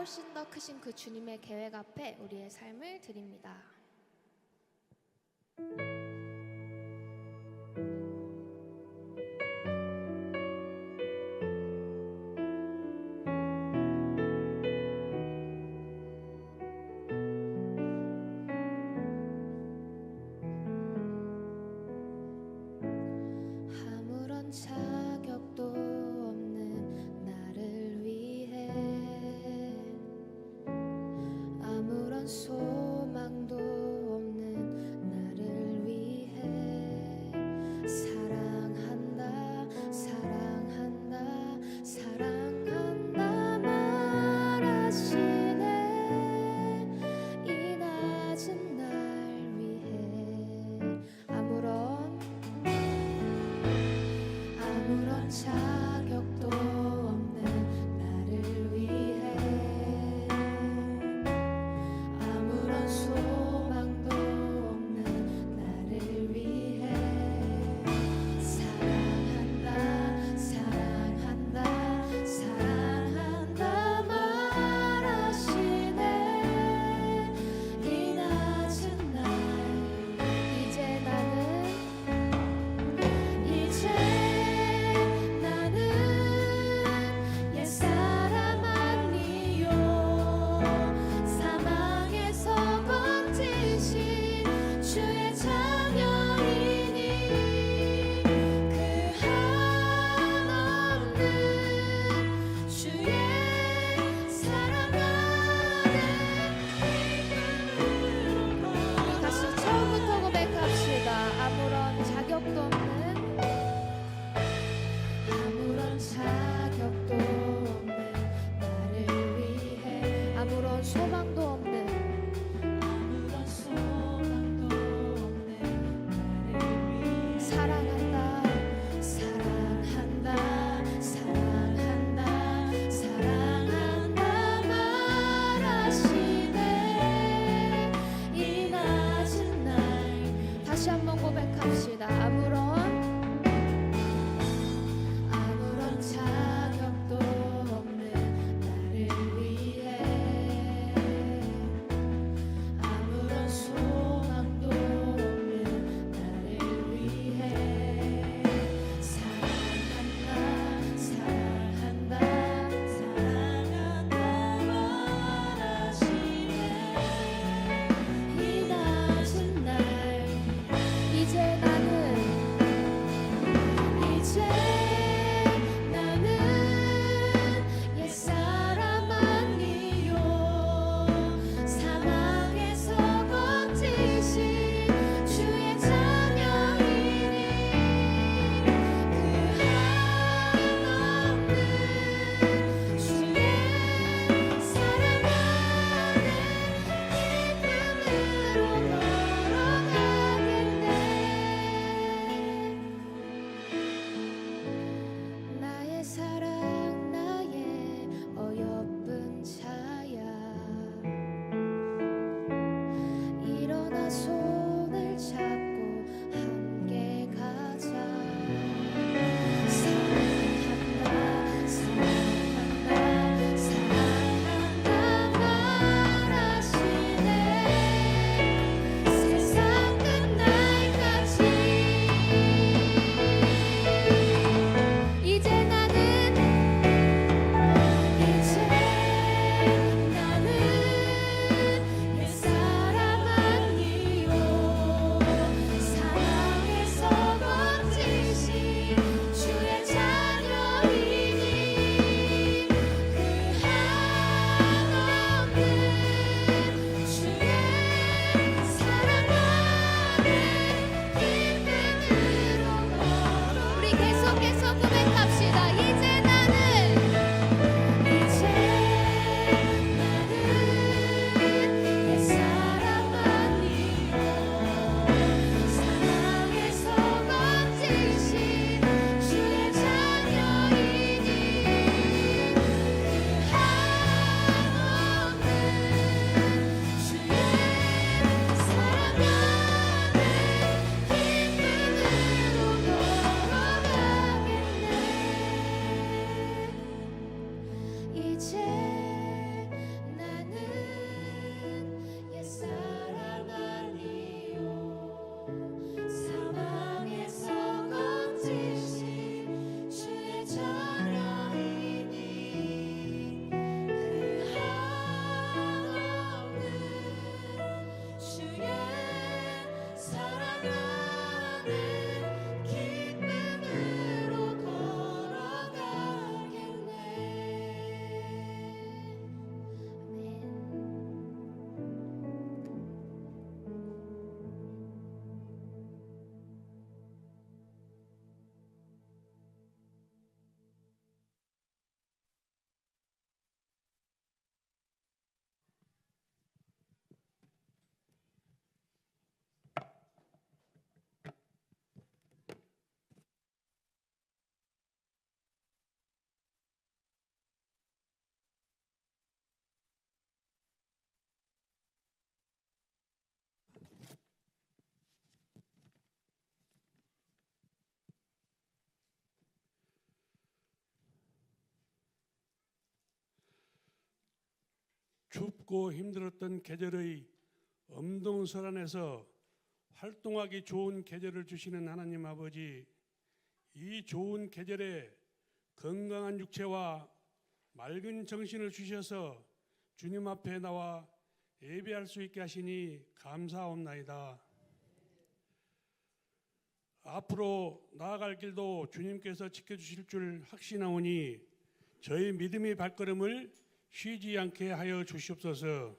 훨씬 더 크신 그 주님의 계획 앞에 우리의 삶을 드립니다. 아무런 자격도 없는 나를 위해, 아무런 소망도 없는 나를 위해 사랑한다, 사랑한다, 사랑한다 말하시네. 이 낮은 날 위해 아무런 자격도 없는 나를 위해, 아무런 소망도 없는 나를 위해 사랑한다, 사랑한다, 사랑한다 말하시네. 이 낮은 날 이제 나는 옛사람 아니요, 사망에서 건지신 주의 자녀이니 그 한없는 주의 사랑 안에 다시 처음부터 고백합시다. 아무런 자격도 없는, 아무런 자격도 없는 나를 위해, 아무런 소망도 없는, 아무런 소망도 없는 나를 위해 사랑한다, 사랑한다, 사랑한다, 사랑한다 말하시네. 이 낮은 날 다시 한번 고백합시다. 아무런 자격도 춥고 힘들었던 계절의 엄동설 안에서 활동하기 좋은 계절을 주시는 하나님 아버지, 이 좋은 계절에 건강한 육체와 맑은 정신을 주셔서 주님 앞에 나와 예배할 수 있게 하시니 감사옵나이다. 앞으로 나아갈 길도 주님께서 지켜주실 줄 확신하오니 저희 믿음의 발걸음을 쉬지 않게 하여 주시옵소서.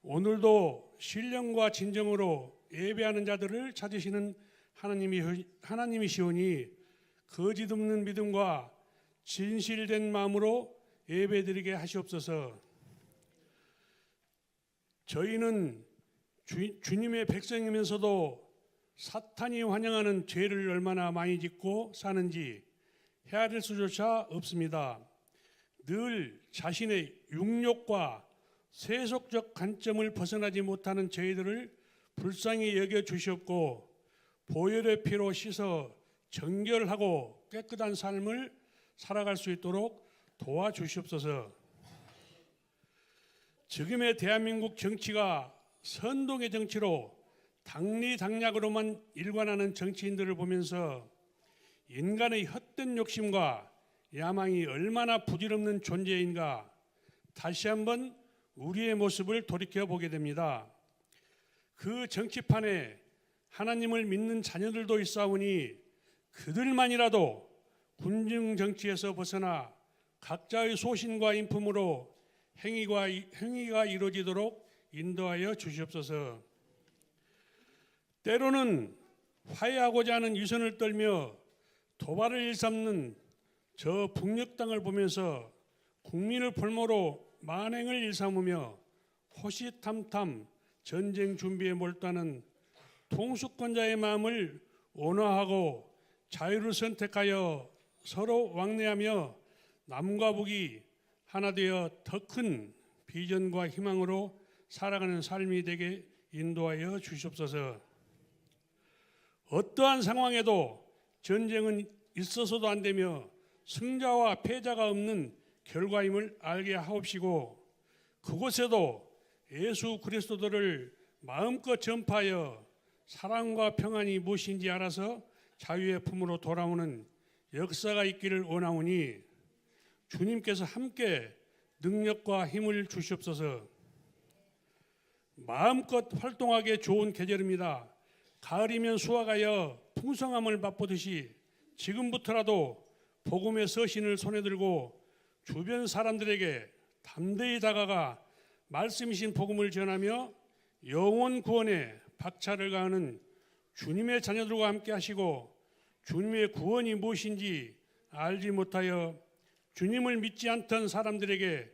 오늘도 신령과 진정으로 예배하는 자들을 찾으시는 하나님이시오니 거짓 없는 믿음과 진실된 마음으로 예배드리게 하시옵소서. 저희는 주님의 백성이면서도 사탄이 환영하는 죄를 얼마나 많이 짓고 사는지 헤아릴 수조차 없습니다. 늘 자신의 육욕과 세속적 관점을 벗어나지 못하는 저희들을 불쌍히 여겨 주시옵고 보혈의 피로 씻어 정결하고 깨끗한 삶을 살아갈 수 있도록 도와주시옵소서. 지금의 대한민국 정치가 선동의 정치로 당리당략으로만 일관하는 정치인들을 보면서 인간의 헛된 욕심과 야망이 얼마나 부질없는 존재인가 다시 한번 우리의 모습을 돌이켜보게 됩니다. 그 정치판에 하나님을 믿는 자녀들도 있사오니 그들만이라도 군중 정치에서 벗어나 각자의 소신과 인품으로 행위가 이루어지도록 인도하여 주시옵소서. 때로는 화해하고자 하는 위선을 떨며 도발을 일삼는 저 북녘 땅을 보면서 국민을 볼모로 만행을 일삼으며 호시탐탐 전쟁 준비에 몰두하는 통수권자의 마음을 온화하고 자유를 선택하여 서로 왕래하며 남과 북이 하나 되어 더 큰 비전과 희망으로 살아가는 삶이 되게 인도하여 주시옵소서. 어떠한 상황에도 전쟁은 있어서도 안 되며 승자와 패자가 없는 결과임을 알게 하옵시고 그곳에도 예수 그리스도를 마음껏 전파하여 사랑과 평안이 무엇인지 알아서 자유의 품으로 돌아오는 역사가 있기를 원하오니 주님께서 함께 능력과 힘을 주시옵소서. 마음껏 활동하기에 좋은 계절입니다. 가을이면 수확하여 풍성함을 맛보듯이 지금부터라도 복음의 서신을 손에 들고 주변 사람들에게 담대히 다가가 말씀이신 복음을 전하며 영혼 구원에 박차를 가하는 주님의 자녀들과 함께 하시고 주님의 구원이 무엇인지 알지 못하여 주님을 믿지 않던 사람들에게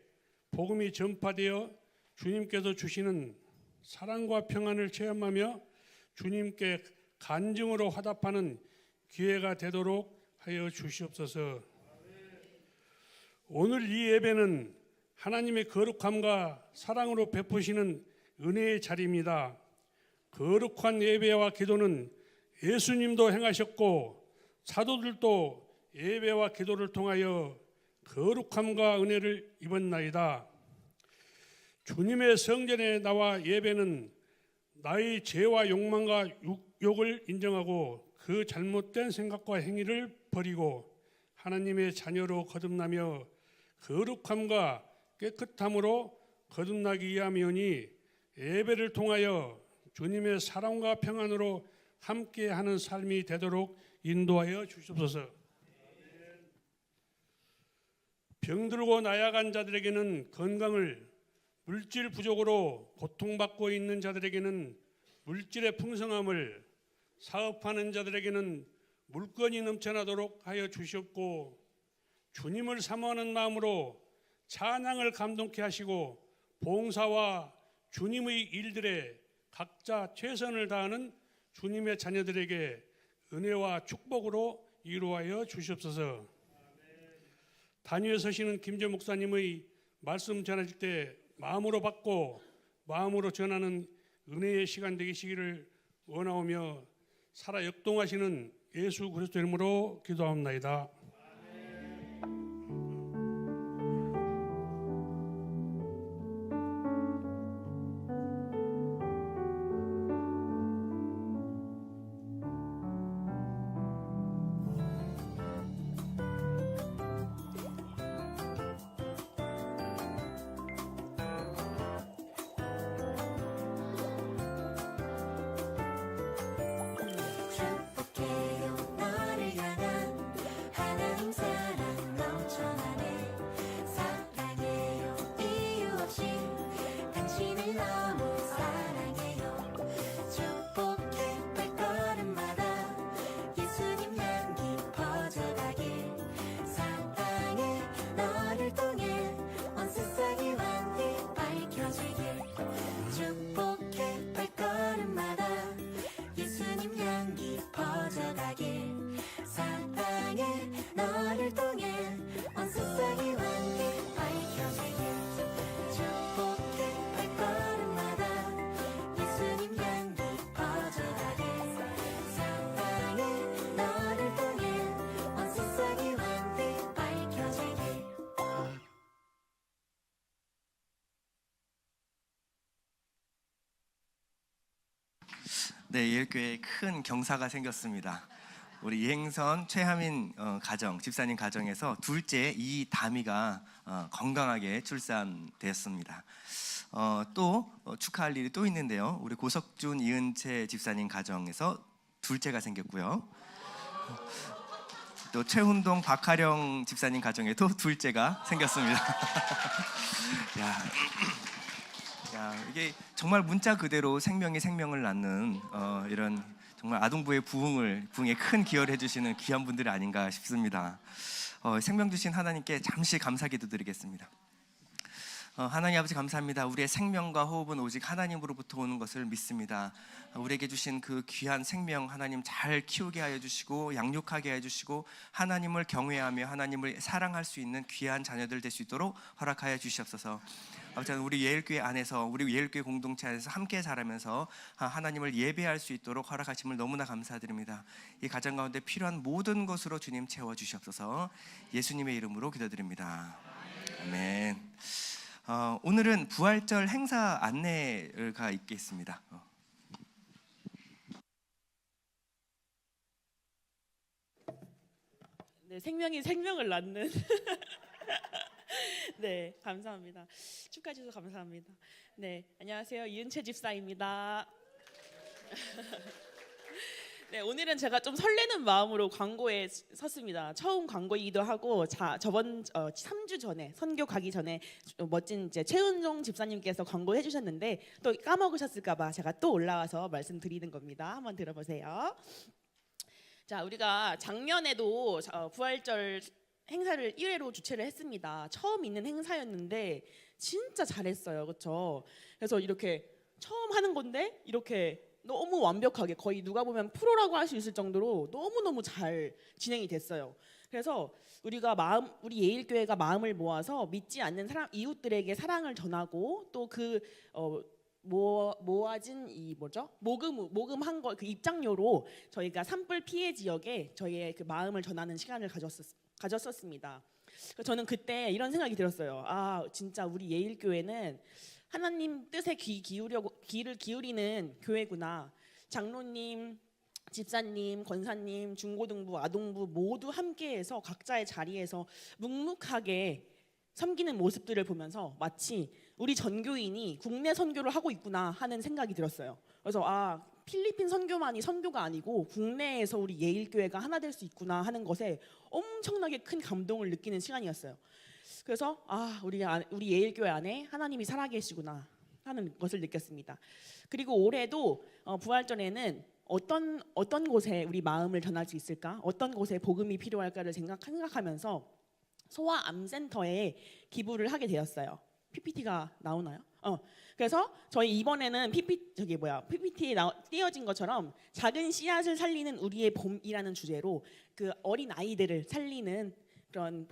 복음이 전파되어 주님께서 주시는 사랑과 평안을 체험하며 주님께 간증으로 화답하는 기회가 되도록 하여 주시옵소서. 오늘 이 예배는 하나님의 거룩함과 사랑으로 베푸시는 은혜의 자리입니다. 거룩한 예배와 기도는 예수님도 행하셨고 사도들도 예배와 기도를 통하여 거룩함과 은혜를 입었나이다. 주님의 성전에 나와 예배는 나의 죄와 욕망과 욕을 인정하고 그 잘못된 생각과 행위를 버리고 하나님의 자녀로 거듭나며 거룩함과 깨끗함으로 거듭나기 위함이오니 예배를 통하여 주님의 사랑과 평안으로 함께하는 삶이 되도록 인도하여 주시옵소서. 병들고 나약한 자들에게는 건강을, 물질 부족으로 고통받고 있는 자들에게는 물질의 풍성함을, 사업하는 자들에게는 물건이 넘쳐나도록 하여 주시옵고 주님을 사모하는 마음으로 찬양을 감동케 하시고 봉사와 주님의 일들에 각자 최선을 다하는 주님의 자녀들에게 은혜와 축복으로 이루하여 주시옵소서. 단위에 서시는 김재 목사님의 말씀 전하실 때 마음으로 받고 마음으로 전하는 은혜의 시간 되시기를 원하오며 살아 역동하시는 예수 그리스도 이름으로 기도합나이다. 네, 예일교회에 큰 경사가 생겼습니다. 우리 이행선 최하민 가정, 집사님 가정에서 둘째 이다미가 건강하게 출산되었습니다. 또 축하할 일이 또 있는데요. 우리 고석준, 이은채 집사님 가정에서 둘째가 생겼고요. 또 최훈동, 박하령 집사님 가정에도 둘째가 생겼습니다. 이게 정말 문자 그대로 생명이 생명을 낳는 이런 정말 아동부의 부흥에 큰 기여를 해주시는 귀한 분들이 아닌가 싶습니다. 생명 주신 하나님께 잠시 감사 기도드리겠습니다. 하나님 아버지 감사합니다. 우리의 생명과 호흡은 오직 하나님으로부터 오는 것을 믿습니다. 우리에게 주신 그 귀한 생명 하나님 잘 키우게 하여 주시고 양육하게 해 주시고 하나님을 경외하며 하나님을 사랑할 수 있는 귀한 자녀들 될 수 있도록 허락하여 주시옵소서. 아버지 우리 예일교회 안에서 우리 예일교회 공동체 안에서 함께 자라면서 하나님을 예배할 수 있도록 허락하심을 너무나 감사드립니다. 이 가정 가운데 필요한 모든 것으로 주님 채워 주시옵소서. 예수님의 이름으로 기도드립니다. 아멘. 오늘은 부활절 행사 안내가 있겠습니다. 네, 생명이 생명을 낳는 네, 감사합니다. 축하해 주셔서 감사합니다. 네, 안녕하세요. 이은채 집사입니다. 네, 오늘은 제가 좀 설레는 마음으로 광고에 섰습니다. 처음 광고이기도 하고 저번 3주 전에 선교 가기 전에 멋진 이제 최은종 집사님께서 광고해 주셨는데 또 까먹으셨을까 봐 제가 또 올라와서 말씀드리는 겁니다. 한번 들어보세요. 자, 우리가 작년에도 부활절 행사를 1회로 주최를 했습니다. 처음 있는 행사였는데 진짜 잘했어요. 그렇죠? 그래서 이렇게 처음 하는 건데 이렇게 너무 완벽하게 거의 누가 보면 프로라고 할 수 있을 정도로 너무너무 잘 진행이 됐어요. 그래서 우리 예일교회가 마음을 모아서 믿지 않는 사람 이웃들에게 사랑을 전하고 또 그 모아진 모금한 거 그 입장료로 저희가 산불 피해 지역에 저희의 그 마음을 전하는 시간을 가졌었습니다. 저는 그때 이런 생각이 들었어요. 아, 진짜 우리 예일교회는 하나님 뜻에 귀를 기울이는 교회구나. 장로님, 집사님, 권사님, 중고등부, 아동부 모두 함께해서 각자의 자리에서 묵묵하게 섬기는 모습들을 보면서 마치 우리 전교인이 국내 선교를 하고 있구나 하는 생각이 들었어요. 그래서 필리핀 선교만이 선교가 아니고 국내에서 우리 예일교회가 하나 될 수 있구나 하는 것에 엄청나게 큰 감동을 느끼는 시간이었어요. 그래서 우리 예일교회 안에 하나님이 살아계시구나 하는 것을 느꼈습니다. 그리고 올해도 부활절에는 어떤 곳에 우리 마음을 전할 수 있을까? 어떤 곳에 복음이 필요할까를 생각하면서 소아암센터에 기부를 하게 되었어요. PPT가 나오나요? 그래서 저희 이번에는 PPT에 띄어진 것처럼 작은 씨앗을 살리는 우리의 봄이라는 주제로 그 어린 아이들을 살리는 그런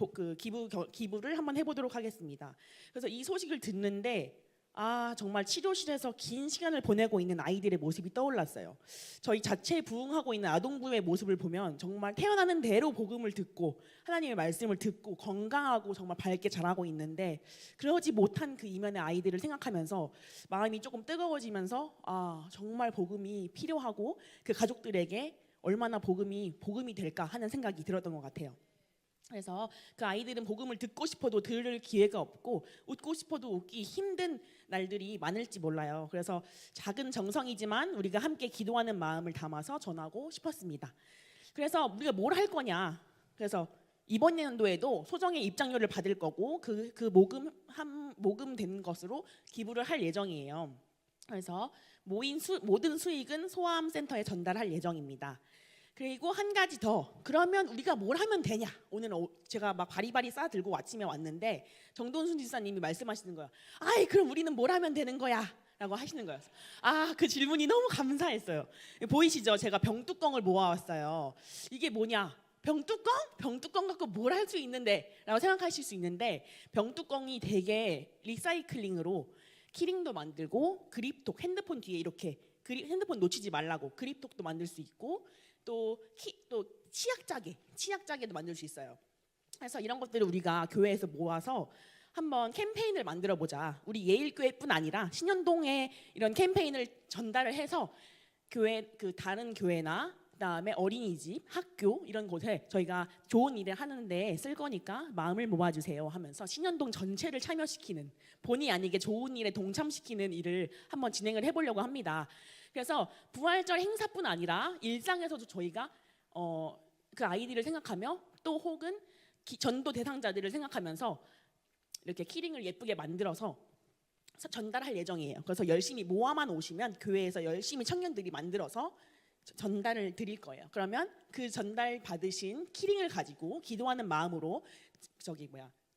기부를 한번 해보도록 하겠습니다. 그래서 이 소식을 듣는데 정말 치료실에서 긴 시간을 보내고 있는 아이들의 모습이 떠올랐어요. 저희 자체에 부흥하고 있는 아동부의 모습을 보면 정말 태어나는 대로 복음을 듣고 하나님의 말씀을 듣고 건강하고 정말 밝게 자라고 있는데 그러지 못한 그 이면의 아이들을 생각하면서 마음이 조금 뜨거워지면서 정말 복음이 필요하고 그 가족들에게 얼마나 복음이 될까 하는 생각이 들었던 것 같아요. 그래서 그 아이들은 복음을 듣고 싶어도 들을 기회가 없고 웃고 싶어도 웃기 힘든 날들이 많을지 몰라요. 그래서 작은 정성이지만 우리가 함께 기도하는 마음을 담아서 전하고 싶었습니다. 그래서 우리가 뭘 할 거냐? 그래서 이번 연도에도 소정의 입장료를 받을 거고 그 모금된 것으로 기부를 할 예정이에요. 그래서 모든 수익은 소아암센터에 전달할 예정입니다. 그리고 한 가지 더, 그러면 우리가 뭘 하면 되냐? 오늘 제가 막 바리바리 싸 들고 아침에 왔는데 정돈순 집사님이 말씀하시는 거예요. 그럼 우리는 뭘 하면 되는 거야? 라고 하시는 거예요. 그 질문이 너무 감사했어요. 보이시죠? 제가 병뚜껑을 모아왔어요. 이게 뭐냐? 병뚜껑? 병뚜껑 갖고 뭘 할 수 있는데? 라고 생각하실 수 있는데 병뚜껑이 되게 리사이클링으로 키링도 만들고 그립톡, 핸드폰 뒤에 이렇게 핸드폰 놓치지 말라고 그립톡도 만들 수 있고 또 치약자개도 만들 수 있어요. 그래서 이런 것들을 우리가 교회에서 모아서 한번 캠페인을 만들어 보자. 우리 예일교회뿐 아니라 신현동에 이런 캠페인을 전달을 해서 교회 그 다른 교회나 그다음에 어린이집, 학교 이런 곳에 저희가 좋은 일을 하는데 쓸 거니까 마음을 모아주세요 하면서 신현동 전체를 참여시키는 본의 아니게 좋은 일에 동참시키는 일을 한번 진행을 해보려고 합니다. 그래서 부활절 행사뿐 아니라 일상에서도 저희가 그 아이디를 생각하며 또 혹은 전도 대상자들을 생각하면서 이렇게 키링을 예쁘게 만들어서 전달할 예정이에요. 그래서 열심히 모아만 오시면 교회에서 열심히 청년들이 만들어서 전달을 드릴 거예요. 그러면 그 전달 받으신 키링을 가지고 기도하는 마음으로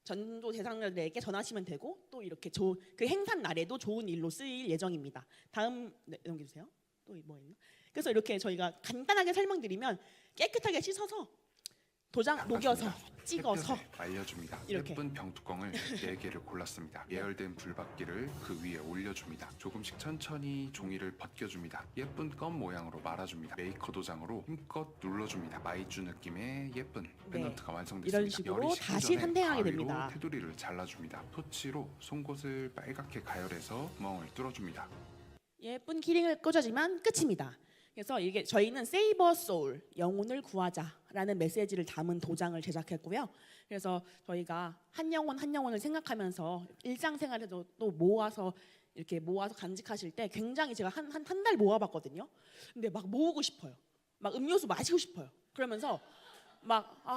전도 대상자들에게 전하시면 되고 또 이렇게 그 행사 날에도 좋은 일로 쓰일 예정입니다. 다음 넘겨주세요. 또 뭐 있나? 그래서 이렇게 저희가 간단하게 설명드리면 깨끗하게 씻어서 도장 녹여서 찍어서 햇볕에 말려줍니다. 이렇게. 예쁜 병뚜껑을 4개를 골랐습니다. 예열된 불받기를 그 위에 올려줍니다. 조금씩 천천히 종이를 벗겨줍니다. 예쁜 껌 모양으로 말아줍니다. 메이커 도장으로 힘껏 눌러줍니다. 마이쮸 느낌의 예쁜 펜던트가 완성됐습니다. 이런 식으로 열이 식기 다시 전에 산행하게 가위로 됩니다. 테두리를 잘라줍니다. 토치로 송곳을 빨갛게 가열해서 구멍을 뚫어줍니다. 예쁜 키링을 꽂아주면 끝입니다. 그래서 이게 저희는 Save a Soul, 영혼을 구하자라는 메시지를 담은 도장을 제작했고요. 그래서 저희가 한 영혼 한 영혼을 생각하면서 일상생활에도 또 모아서 간직하실 때 굉장히 제가 한 달 모아봤거든요. 근데 막 모으고 싶어요. 막 음료수 마시고 싶어요. 그러면서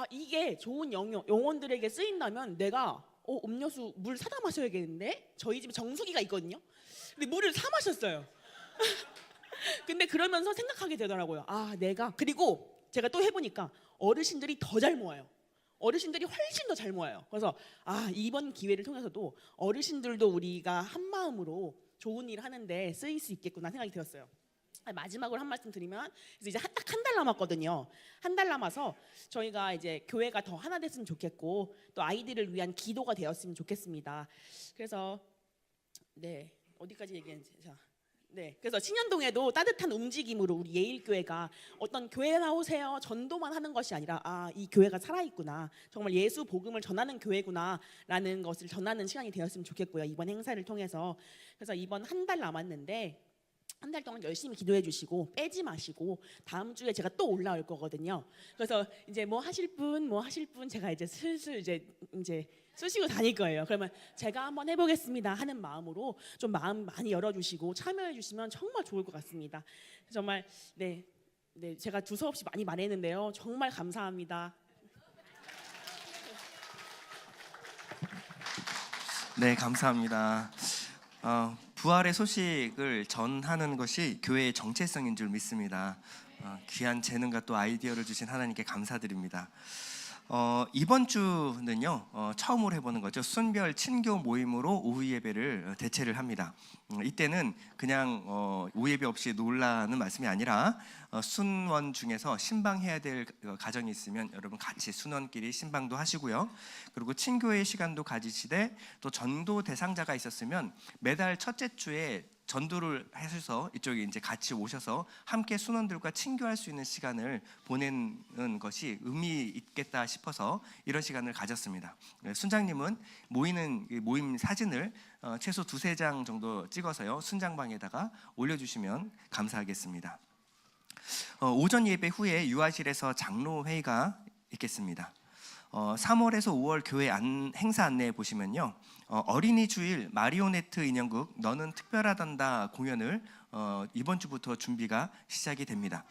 이게 좋은 영혼들에게 쓰인다면 내가 음료수 물 사다 마셔야겠는데 저희 집에 정수기가 있거든요. 근데 물을 사 마셨어요. 근데 그러면서 생각하게 되더라고요. 그리고 제가 또 해보니까 어르신들이 더 잘 모아요. 어르신들이 훨씬 더 잘 모아요. 그래서 이번 기회를 통해서도 어르신들도 우리가 한 마음으로 좋은 일 하는데 쓰일 수 있겠구나 생각이 들었어요. 마지막으로 한 말씀 드리면 이제 딱 한 달 남았거든요. 한 달 남아서 저희가 이제 교회가 더 하나 됐으면 좋겠고 또 아이들을 위한 기도가 되었으면 좋겠습니다. 그래서 어디까지 얘기했는지 그래서 신현동에도 따뜻한 움직임으로 우리 예일교회가 어떤 교회 나오세요 전도만 하는 것이 아니라 이 교회가 살아있구나, 정말 예수 복음을 전하는 교회구나라는 것을 전하는 시간이 되었으면 좋겠고요. 이번 행사를 통해서. 그래서 이번 한 달 남았는데 한 달 동안 열심히 기도해 주시고 빼지 마시고 다음 주에 제가 또 올라올 거거든요. 그래서 이제 뭐 하실 분 제가 이제 슬슬 이제 쓰시고 다닐 거예요. 그러면 제가 한번 해보겠습니다 하는 마음으로 좀 마음 많이 열어주시고 참여해 주시면 정말 좋을 것 같습니다. 정말 제가 두서없이 많이 말했는데요. 정말 감사합니다. 네, 감사합니다. 부활의 소식을 전하는 것이 교회의 정체성인 줄 믿습니다. 귀한 재능과 또 아이디어를 주신 하나님께 감사드립니다. 이번 주는요 처음으로 해보는 거죠. 순별 친교 모임으로 오후 예배를 대체를 합니다. 이때는 그냥 오후 예배 없이 놀라는 말씀이 아니라 순원 중에서 신방해야 될 가정이 있으면 여러분 같이 순원끼리 신방도 하시고요. 그리고 친교의 시간도 가지시되 또 전도 대상자가 있었으면 매달 첫째 주에 전도를 하셔서 이쪽에 이제 같이 오셔서 함께 순원들과 친교할 수 있는 시간을 보내는 것이 의미 있겠다 싶어서 이런 시간을 가졌습니다. 순장님은 모임 사진을 최소 2-3장 정도 찍어서요 순장방에다가 올려주시면 감사하겠습니다. 오전 예배 후에 유아실에서 장로 회의가 있겠습니다. 3월에서 5월 교회 행사 안내에 보시면요 어린이 주일 마리오네트 인형극 너는 특별하단다 공연을 이번 주부터 준비가 시작이 됩니다.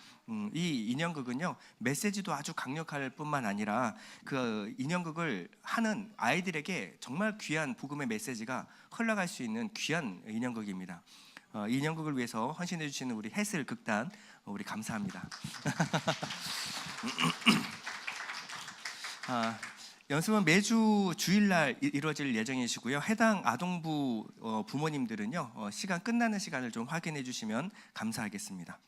이 인형극은요 메시지도 아주 강력할 뿐만 아니라 그 인형극을 하는 아이들에게 정말 귀한 복음의 메시지가 흘러갈 수 있는 귀한 인형극입니다. 이 인형극을 위해서 헌신해 주시는 우리 해슬 극단 우리 감사합니다. 연습은 매주 주일날 이루어질 예정이시고요. 해당 아동부 부모님들은요 시간 끝나는 시간을 좀 확인해 주시면 감사하겠습니다.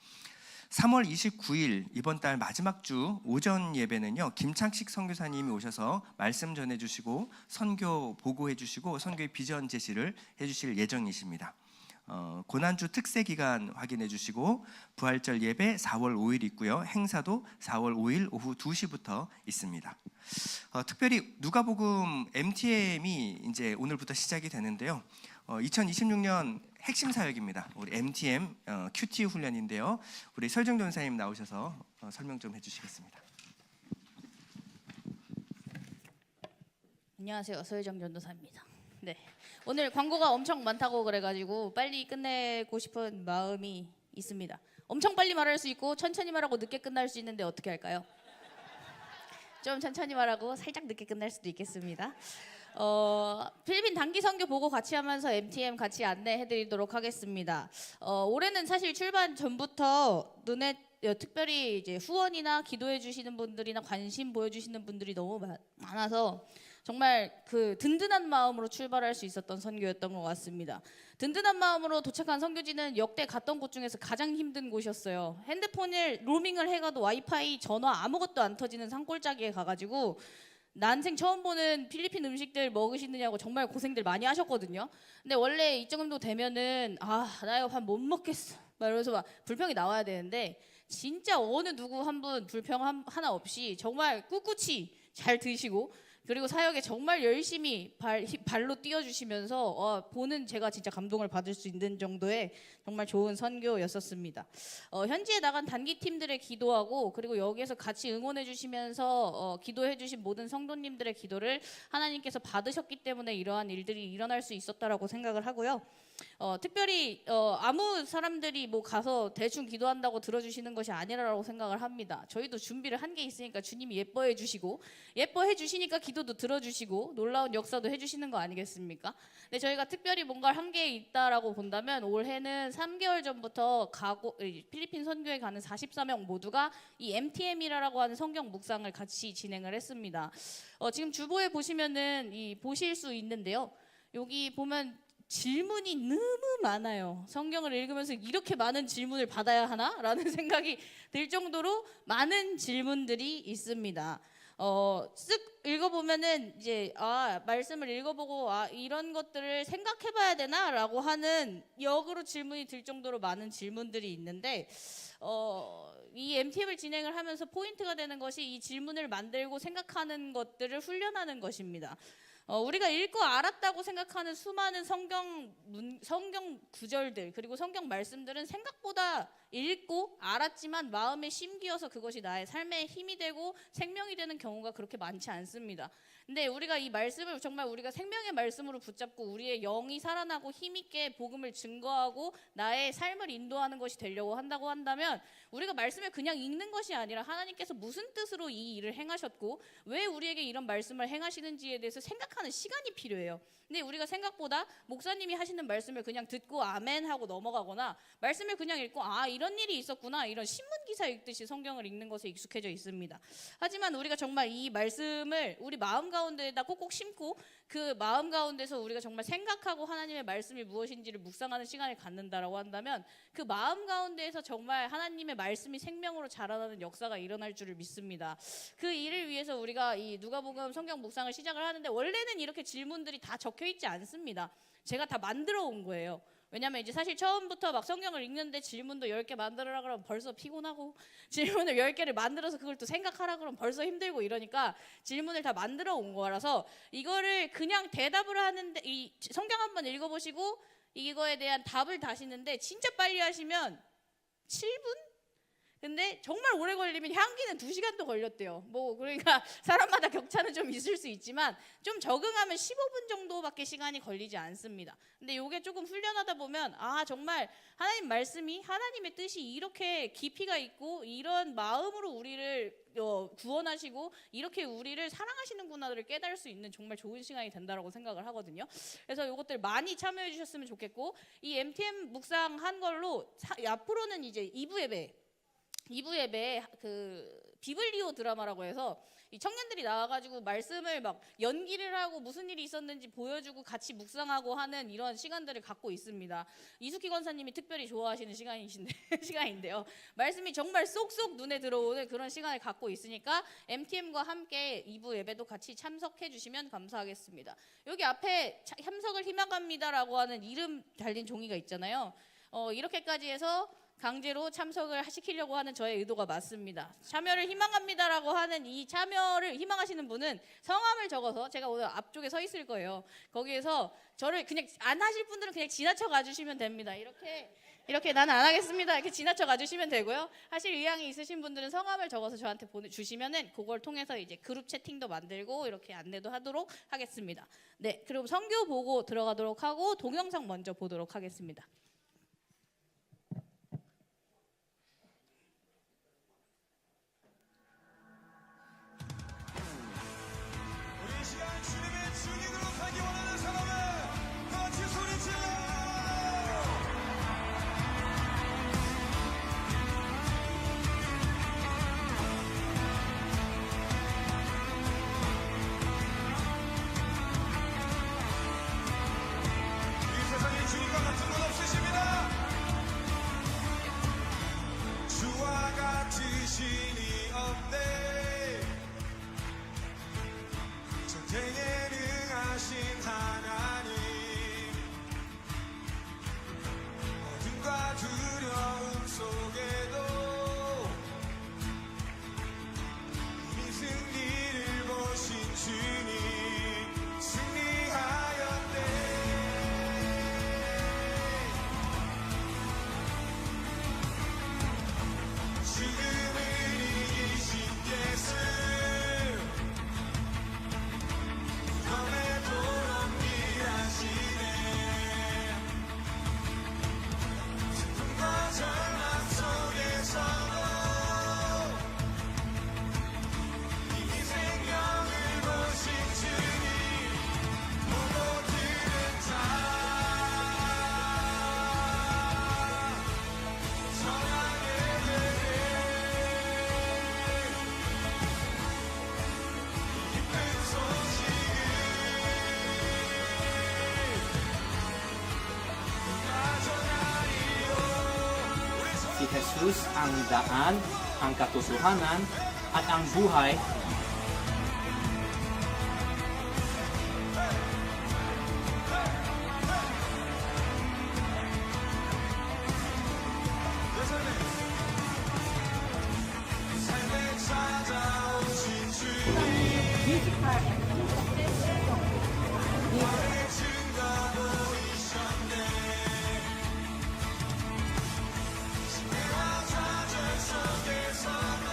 3월 29일 이번 달 마지막 주 오전 예배는요 김창식 선교사님이 오셔서 말씀 전해주시고 선교 보고해주시고 선교의 비전 제시를 해주실 예정이십니다. 고난주 특세 기간 확인해 주시고 부활절 예배 4월 5일 있고요. 행사도 4월 5일 오후 2시부터 있습니다. 특별히 누가복음 MTM이 이제 오늘부터 시작이 되는데요. 2026년 핵심 사역입니다. 우리 MTM QT 훈련인데요. 우리 설정 전사님 나오셔서 설명 좀 해주시겠습니다. 안녕하세요. 서유정 전도사입니다. 네, 오늘 광고가 엄청 많다고 그래가지고 빨리 끝내고 싶은 마음이 있습니다. 엄청 빨리 말할 수 있고 천천히 말하고 늦게 끝날 수 있는데 어떻게 할까요? 좀 천천히 말하고 살짝 늦게 끝날 수도 있겠습니다. 필리핀 단기 선교 보고 같이 하면서 MTM 같이 안내해드리도록 하겠습니다. 올해는 사실 출발 전부터 눈에 특별히 이제 후원이나 기도해 주시는 분들이나 관심 보여주시는 분들이 너무 많아서 정말 그 든든한 마음으로 출발할 수 있었던 선교였던 것 같습니다. 든든한 마음으로 도착한 선교지는 역대 갔던 곳 중에서 가장 힘든 곳이었어요. 핸드폰을 로밍을 해가도 와이파이, 전화 아무것도 안 터지는 산골짜기에 가가지고 난생 처음 보는 필리핀 음식들 먹으시느냐고 정말 고생들 많이 하셨거든요. 근데 원래 이쪽 정도 되면은 나 이거 밥 못 먹겠어 막 이러면서 막 불평이 나와야 되는데 진짜 어느 누구 한 분 불평 하나 없이 정말 꿋꿋이 잘 드시고 그리고 사역에 정말 열심히 발로 뛰어주시면서 보는 제가 진짜 감동을 받을 수 있는 정도의 정말 좋은 선교였었습니다. 현지에 나간 단기 팀들의 기도하고 그리고 여기에서 같이 응원해 주시면서 기도해 주신 모든 성도님들의 기도를 하나님께서 받으셨기 때문에 이러한 일들이 일어날 수 있었다라고 생각을 하고요. 특별히 아무 사람들이 뭐 가서 대충 기도한다고 들어주시는 것이 아니라고 생각을 합니다. 저희도 준비를 한 게 있으니까 주님이 예뻐해 주시고 예뻐해 주시니까 기도도 들어주시고 놀라운 역사도 해주시는 거 아니겠습니까? 근데 저희가 특별히 뭔가를 한 게 있다라고 본다면 올해는 3개월 전부터 필리핀 선교에 가는 44명 모두가 이 MTM이라고 하는 성경 묵상을 같이 진행을 했습니다. 지금 주보에 보시면은 보실 수 있는데요. 여기 보면 질문이 너무 많아요. 성경을 읽으면서 이렇게 많은 질문을 받아야 하나? 라는 생각이 들 정도로 많은 질문들이 있습니다. 쓱 읽어보면은 이제 말씀을 읽어보고 이런 것들을 생각해봐야 되나라고 하는 역으로 질문이 들 정도로 많은 질문들이 있는데 이 MTM을 진행을 하면서 포인트가 되는 것이 이 질문을 만들고 생각하는 것들을 훈련하는 것입니다. 우리가 읽고 알았다고 생각하는 수많은 성경 구절들 그리고 성경 말씀들은 생각보다 읽고 알았지만 마음에 심기어서 그것이 나의 삶의 힘이 되고 생명이 되는 경우가 그렇게 많지 않습니다. 근데 우리가 이 말씀을 정말 우리가 생명의 말씀으로 붙잡고 우리의 영이 살아나고 힘있게 복음을 증거하고 나의 삶을 인도하는 것이 되려고 한다고 한다면 우리가 말씀을 그냥 읽는 것이 아니라 하나님께서 무슨 뜻으로 이 일을 행하셨고 왜 우리에게 이런 말씀을 행하시는지에 대해서 생각하는 시간이 필요해요. 근데 우리가 생각보다 목사님이 하시는 말씀을 그냥 듣고 아멘 하고 넘어가거나 말씀을 그냥 읽고 이런 일이 있었구나 이런 신문 기사 읽듯이 성경을 읽는 것에 익숙해져 있습니다. 하지만 우리가 정말 이 말씀을 우리 마음 가운데에다 꼭꼭 심고 그 마음 가운데서 우리가 정말 생각하고 하나님의 말씀이 무엇인지를 묵상하는 시간을 갖는다라고 한다면 그 마음 가운데에서 정말 하나님의 말씀이 생명으로 자라나는 역사가 일어날 줄을 믿습니다. 그 일을 위해서 우리가 이 누가복음 성경 묵상을 시작을 하는데 원래는 이렇게 질문들이 다 적혀 있지 않습니다. 제가 다 만들어 온 거예요. 왜냐면 이제 사실 처음부터 막 성경을 읽는데 질문도 10개 만들어라 그러면 벌써 피곤하고 질문을 10개를 만들어서 그걸 또 생각하라 그러면 벌써 힘들고 이러니까 질문을 다 만들어 온 거라서 이거를 그냥 대답을 하는데 이 성경 한번 읽어보시고 이거에 대한 답을 다시는데 진짜 빨리 하시면 7분? 근데 정말 오래 걸리면 향기는 2시간도 걸렸대요. 그러니까 사람마다 격차는 좀 있을 수 있지만 좀 적응하면 15분 정도밖에 시간이 걸리지 않습니다. 근데 이게 조금 훈련하다 보면 정말 하나님 말씀이 하나님의 뜻이 이렇게 깊이가 있고 이런 마음으로 우리를 구원하시고 이렇게 우리를 사랑하시는구나를 깨달을 수 있는 정말 좋은 시간이 된다라고 생각을 하거든요. 그래서 이것들 많이 참여해 주셨으면 좋겠고 이 MTM 묵상한 걸로 앞으로는 이제 2부 예배에 그 비블리오 드라마라고 해서 이 청년들이 나와가지고 말씀을 막 연기를 하고 무슨 일이 있었는지 보여주고 같이 묵상하고 하는 이런 시간들을 갖고 있습니다. 이숙희 권사님이 특별히 좋아하시는 시간인데요. 말씀이 정말 쏙쏙 눈에 들어오는 그런 시간을 갖고 있으니까 MTM과 함께 2부 예배도 같이 참석해 주시면 감사하겠습니다. 여기 앞에 참석을 희망합니다라고 하는 이름 달린 종이가 있잖아요. 이렇게까지 해서 강제로 참석을 시키려고 하는 저의 의도가 맞습니다. 참여를 희망합니다라고 하는 이 참여를 희망하시는 분은 성함을 적어서 제가 오늘 앞쪽에 서 있을 거예요. 거기에서 저를 그냥 안 하실 분들은 그냥 지나쳐 가주시면 됩니다. 이렇게 나는 안 하겠습니다. 이렇게 지나쳐 가주시면 되고요. 하실 의향이 있으신 분들은 성함을 적어서 저한테 보내주시면은 그걸 통해서 이제 그룹 채팅도 만들고 이렇게 안내도 하도록 하겠습니다. 네, 그럼 선교 보고 들어가도록 하고 동영상 먼저 보도록 하겠습니다. 우리 이 시간 주님의 증인으로 가기 원하는 사람은 같이 소리질러. 이 세상에 주님과 같은 분 없으십니다. 주와 같은 신이 없네. 전쟁에 능하신 하나님, 어둠과 두려움 속에도 이미 승리를 보신 주님 승리하였네. 죽음을 이기신 예수, 너네도록 일하시네. 슬픔과 절망 속에서도 이미 생명을 보신 주님 보고 들은 자 전하게 되네. 기쁜 소식을 Si Jesus ang daan, ang katotohanan, at ang buhay. 삶에 찾아오신 주님 나의 증거 보이셨네. 시대와 좌절 속에서도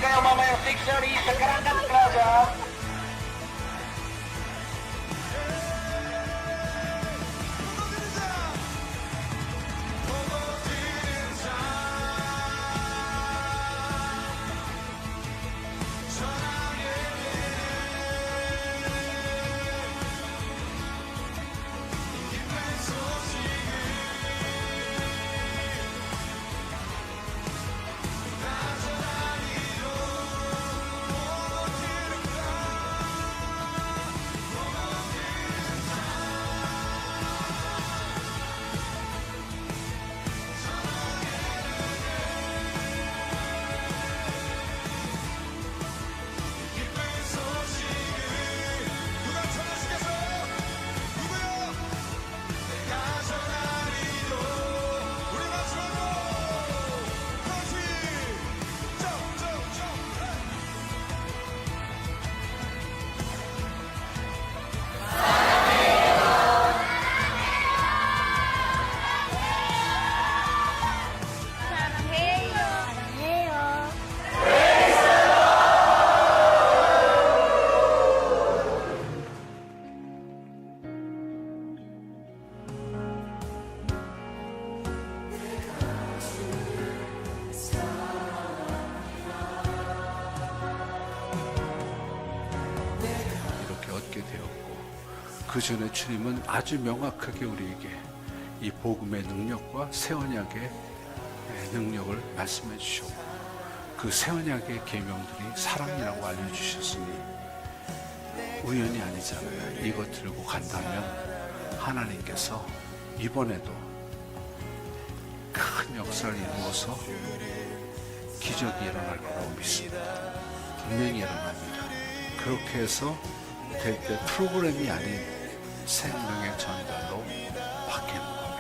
kayo mamayang 6:30 sa Karangan Plaza. 이렇게 얻게 되었고, 그 전에 주님은 아주 명확하게 우리에게 이 복음의 능력과 새 언약의 능력을 말씀해 주셨고, 그 새 언약의 계명들이 사랑이라고 알려주셨으니 우연이 아니잖아요. 이것 들고 간다면 하나님께서 이번에도 큰 역사를 이루어서 기적이 일어날 거라고 믿습니다. 분명히 일어납니다. 그렇게 해서 될 때 프로그램이 아닌 생명의 전달로 바뀌는 겁니다.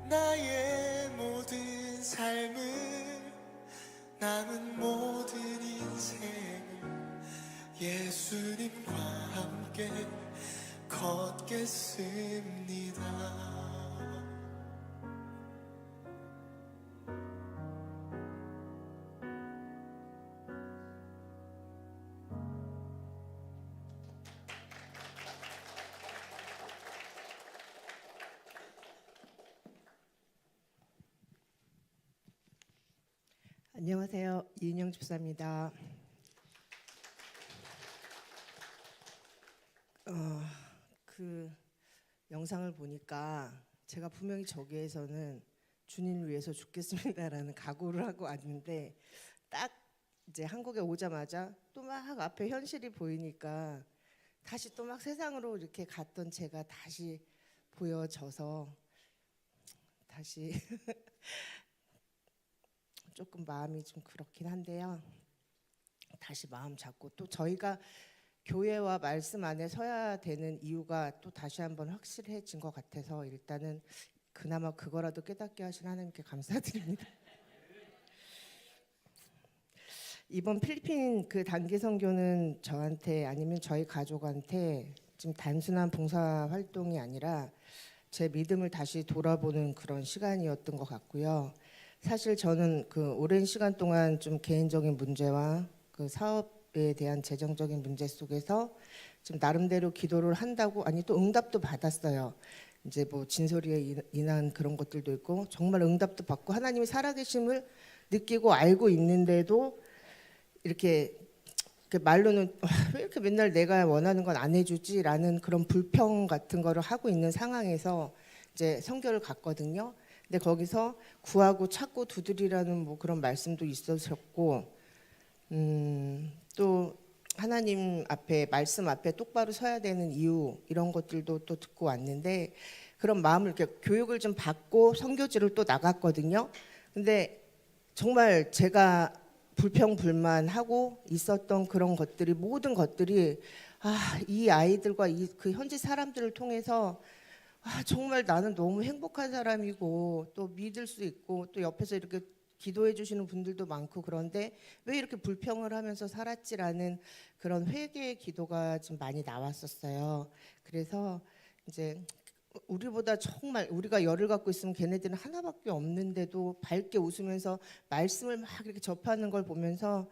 나의 모든 삶을 남은 모든 인생을 예수님과 함께 걷겠습니다. 안녕하세요. 이은영 집사입니다. 그 영상을 보니까 제가 분명히 저기에서는 주님을 위해서 죽겠습니다라는 각오를 하고 왔는데 딱 이제 한국에 오자마자 또 막 앞에 현실이 보이니까 다시 또 막 세상으로 이렇게 갔던 제가 다시 보여져서 다시 조금 마음이 좀 그렇긴 한데요. 다시 마음 잡고 또 저희가 교회와 말씀 안에 서야 되는 이유가 또 다시 한번 확실해진 것 같아서 일단은 그나마 그거라도 깨닫게 하신 하나님께 감사드립니다. 이번 필리핀 그 단기 선교는 저한테 아니면 저희 가족한테 지금 단순한 봉사 활동이 아니라 제 믿음을 다시 돌아보는 그런 시간이었던 것 같고요. 사실 저는 그 오랜 시간 동안 좀 개인적인 문제와 그 사업 사업에 대한 재정적인 문제 속에서 좀 나름대로 기도를 한다고, 아니 또 응답도 받았어요. 이제 뭐 진소리에 인한 그런 것들도 있고 정말 응답도 받고 하나님이 살아계심을 느끼고 알고 있는데도 이렇게 말로는 왜 이렇게 맨날 내가 원하는 건 안 해주지라는 그런 불평 같은 거를 하고 있는 상황에서 이제 선교를 갔거든요. 근데 거기서 구하고 찾고 두드리라는 뭐 그런 말씀도 있으셨고, 또 하나님 앞에 말씀 앞에 똑바로 서야 되는 이유 이런 것들도 또 듣고 왔는데 그런 마음을 이렇게 교육을 좀 받고 선교지를 또 나갔거든요. 근데 정말 제가 불평불만하고 있었던 그런 것들이 모든 것들이 이 아이들과 그 현지 사람들을 통해서 정말 나는 너무 행복한 사람이고 또 믿을 수 있고 또 옆에서 이렇게 기도해 주시는 분들도 많고 그런데 왜 이렇게 불평을 하면서 살았지라는 그런 회개의 기도가 좀 많이 나왔었어요. 그래서 이제 우리보다 정말 우리가 열을 갖고 있으면 걔네들은 하나밖에 없는데도 밝게 웃으면서 말씀을 막 이렇게 접하는 걸 보면서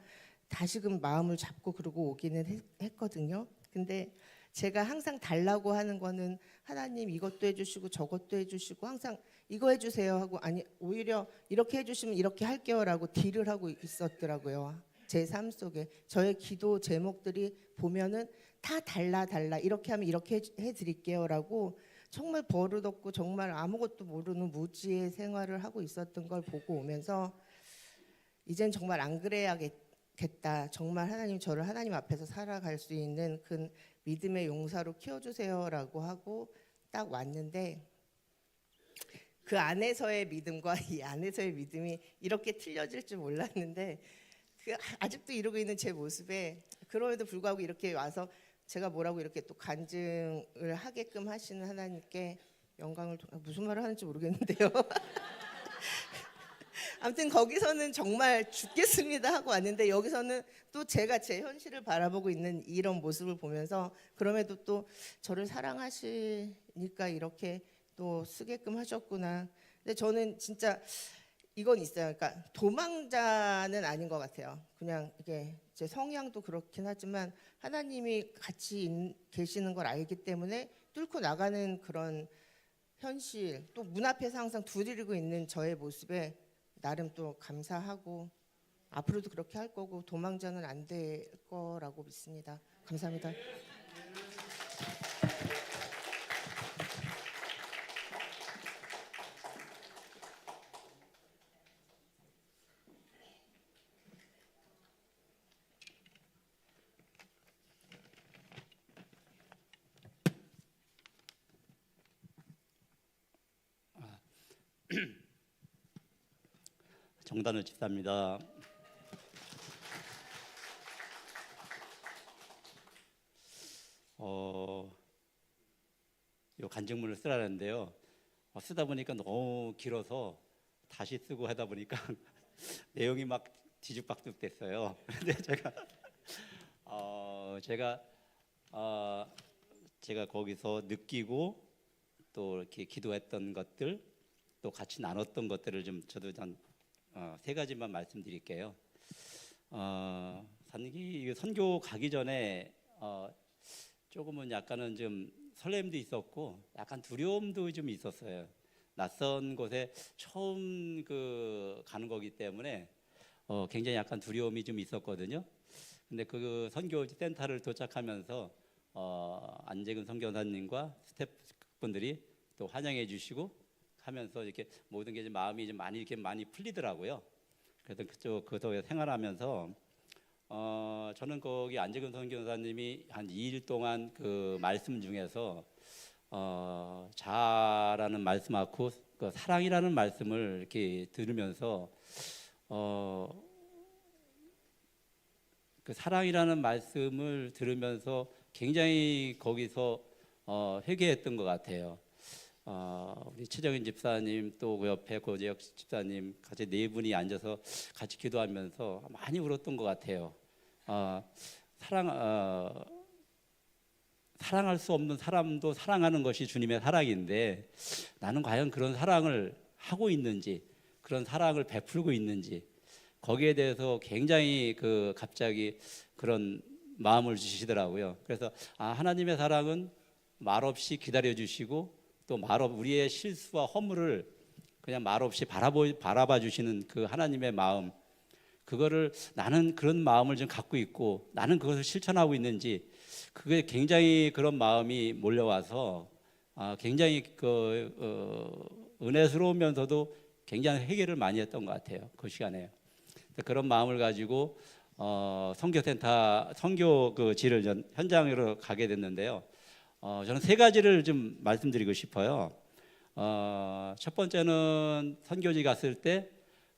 다시금 마음을 잡고 그러고 오기는 했거든요. 근데 제가 항상 달라고 하는 거는 하나님 이것도 해주시고 저것도 해주시고 항상 이거 해주세요 하고 아니 오히려 이렇게 해주시면 이렇게 할게요라고 딜을 하고 있었더라고요. 제 삶 속에 저의 기도 제목들이 보면은 다 달라 이렇게 하면 이렇게 해드릴게요라고 정말 버릇없고 정말 아무것도 모르는 무지의 생활을 하고 있었던 걸 보고 오면서 이젠 정말 안 그래야겠다. 정말 하나님 저를 하나님 앞에서 살아갈 수 있는 그 믿음의 용사로 키워주세요라고 하고 딱 왔는데 그 안에서의 믿음과 이 안에서의 믿음이 이렇게 틀려질 줄 몰랐는데 아직도 이러고 있는 제 모습에 그럼에도 불구하고 이렇게 와서 제가 뭐라고 이렇게 또 간증을 하게끔 하시는 하나님께 영광을 무슨 말을 하는지 모르겠는데요. 아무튼 거기서는 정말 죽겠습니다 하고 왔는데 여기서는 또 제가 제 현실을 바라보고 있는 이런 모습을 보면서 그럼에도 또 저를 사랑하시니까 이렇게 또 쓰게끔 하셨구나. 근데 저는 진짜 이건 있어요. 그러니까 도망자는 아닌 것 같아요. 그냥 이게 제 성향도 그렇긴 하지만 하나님이 같이 계시는 걸 알기 때문에 뚫고 나가는 그런 현실 또 문 앞에서 항상 두드리고 있는 저의 모습에 나름 또 감사하고 앞으로도 그렇게 할 거고 도망자는 안 될 거라고 믿습니다. 감사합니다. 정단우 집사입니다. 요 간증문을 쓰라는데요. 쓰다 보니까 너무 길어서 다시 쓰고 하다 보니까 내용이 막 뒤죽박죽 됐어요. 근데 제가 거기서 느끼고 또 이렇게 기도했던 것들 또 같이 나눴던 것들을 좀 저도 세 가지만 말씀드릴게요. 선교 가기 전에 조금은 약간은 좀 설렘도 있었고 약간 두려움도 좀 있었어요. 낯선 곳에 처음 가는 거기 때문에 굉장히 약간 두려움이 좀 있었거든요. 근데 그 선교 센터를 도착하면서 안재근 선교사님과 스태프분들이 또 환영해 주시고 하면서 이렇게 모든 게 마음이 좀 많이 풀리더라고요. 그래서 그쪽에 생활하면서 저는 거기 안재근 선교사님이 한 2일 동안 그 말씀 중에서 자라는 말씀하고 그 사랑이라는 말씀을 이렇게 들으면서 그 사랑이라는 말씀을 들으면서 굉장히 거기서 회개했던 것 같아요. 우리 최정인 집사님 또 그 옆에 고재혁 집사님 같이 네 분이 앉아서 같이 기도하면서 많이 울었던 것 같아요. 사랑할 수 없는 사람도 사랑하는 것이 주님의 사랑인데 나는 과연 그런 사랑을 하고 있는지 그런 사랑을 베풀고 있는지 거기에 대해서 굉장히 그 갑자기 그런 마음을 주시더라고요. 그래서 하나님의 사랑은 말없이 기다려 주시고 또 우리의 실수와 허물을 그냥 말없이 바라봐 주시는 그 하나님의 마음, 그거를 나는 그런 마음을 좀 갖고 있고 나는 그것을 실천하고 있는지, 그게 굉장히 그런 마음이 몰려와서 굉장히 은혜스러우면서도 굉장히 회개를 많이 했던 것 같아요. 그 시간에 그런 마음을 가지고 선교센터 선교지를 현장으로 가게 됐는데요. 저는 세 가지를 좀 말씀드리고 싶어요. 첫 번째는 선교지 갔을 때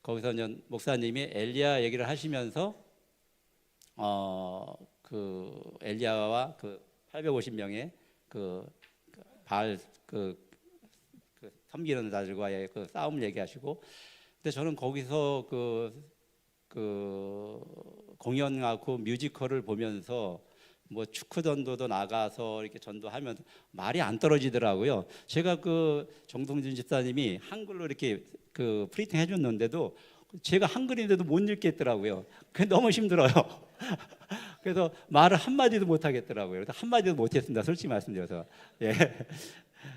거기서 목사님이 엘리야 얘기를 하시면서 그 엘리야와 그 850명의 바알 섬기는 자들과의 그 싸움을 얘기하시고, 근데 저는 거기서 그 공연하고 뮤지컬을 보면서 뭐 축구 전도도 나가서 이렇게 전도하면서 말이 안 떨어지더라고요. 제가 그 정동진 집사님이 한글로 이렇게 그 프리팅 해줬는데도 제가 한글인데도 못 읽겠더라고요. 그게 너무 힘들어요. 그래서 말을 한마디도 못 하겠더라고요. 그래서 한마디도 못 했습니다. 솔직히 말씀드려서. 예.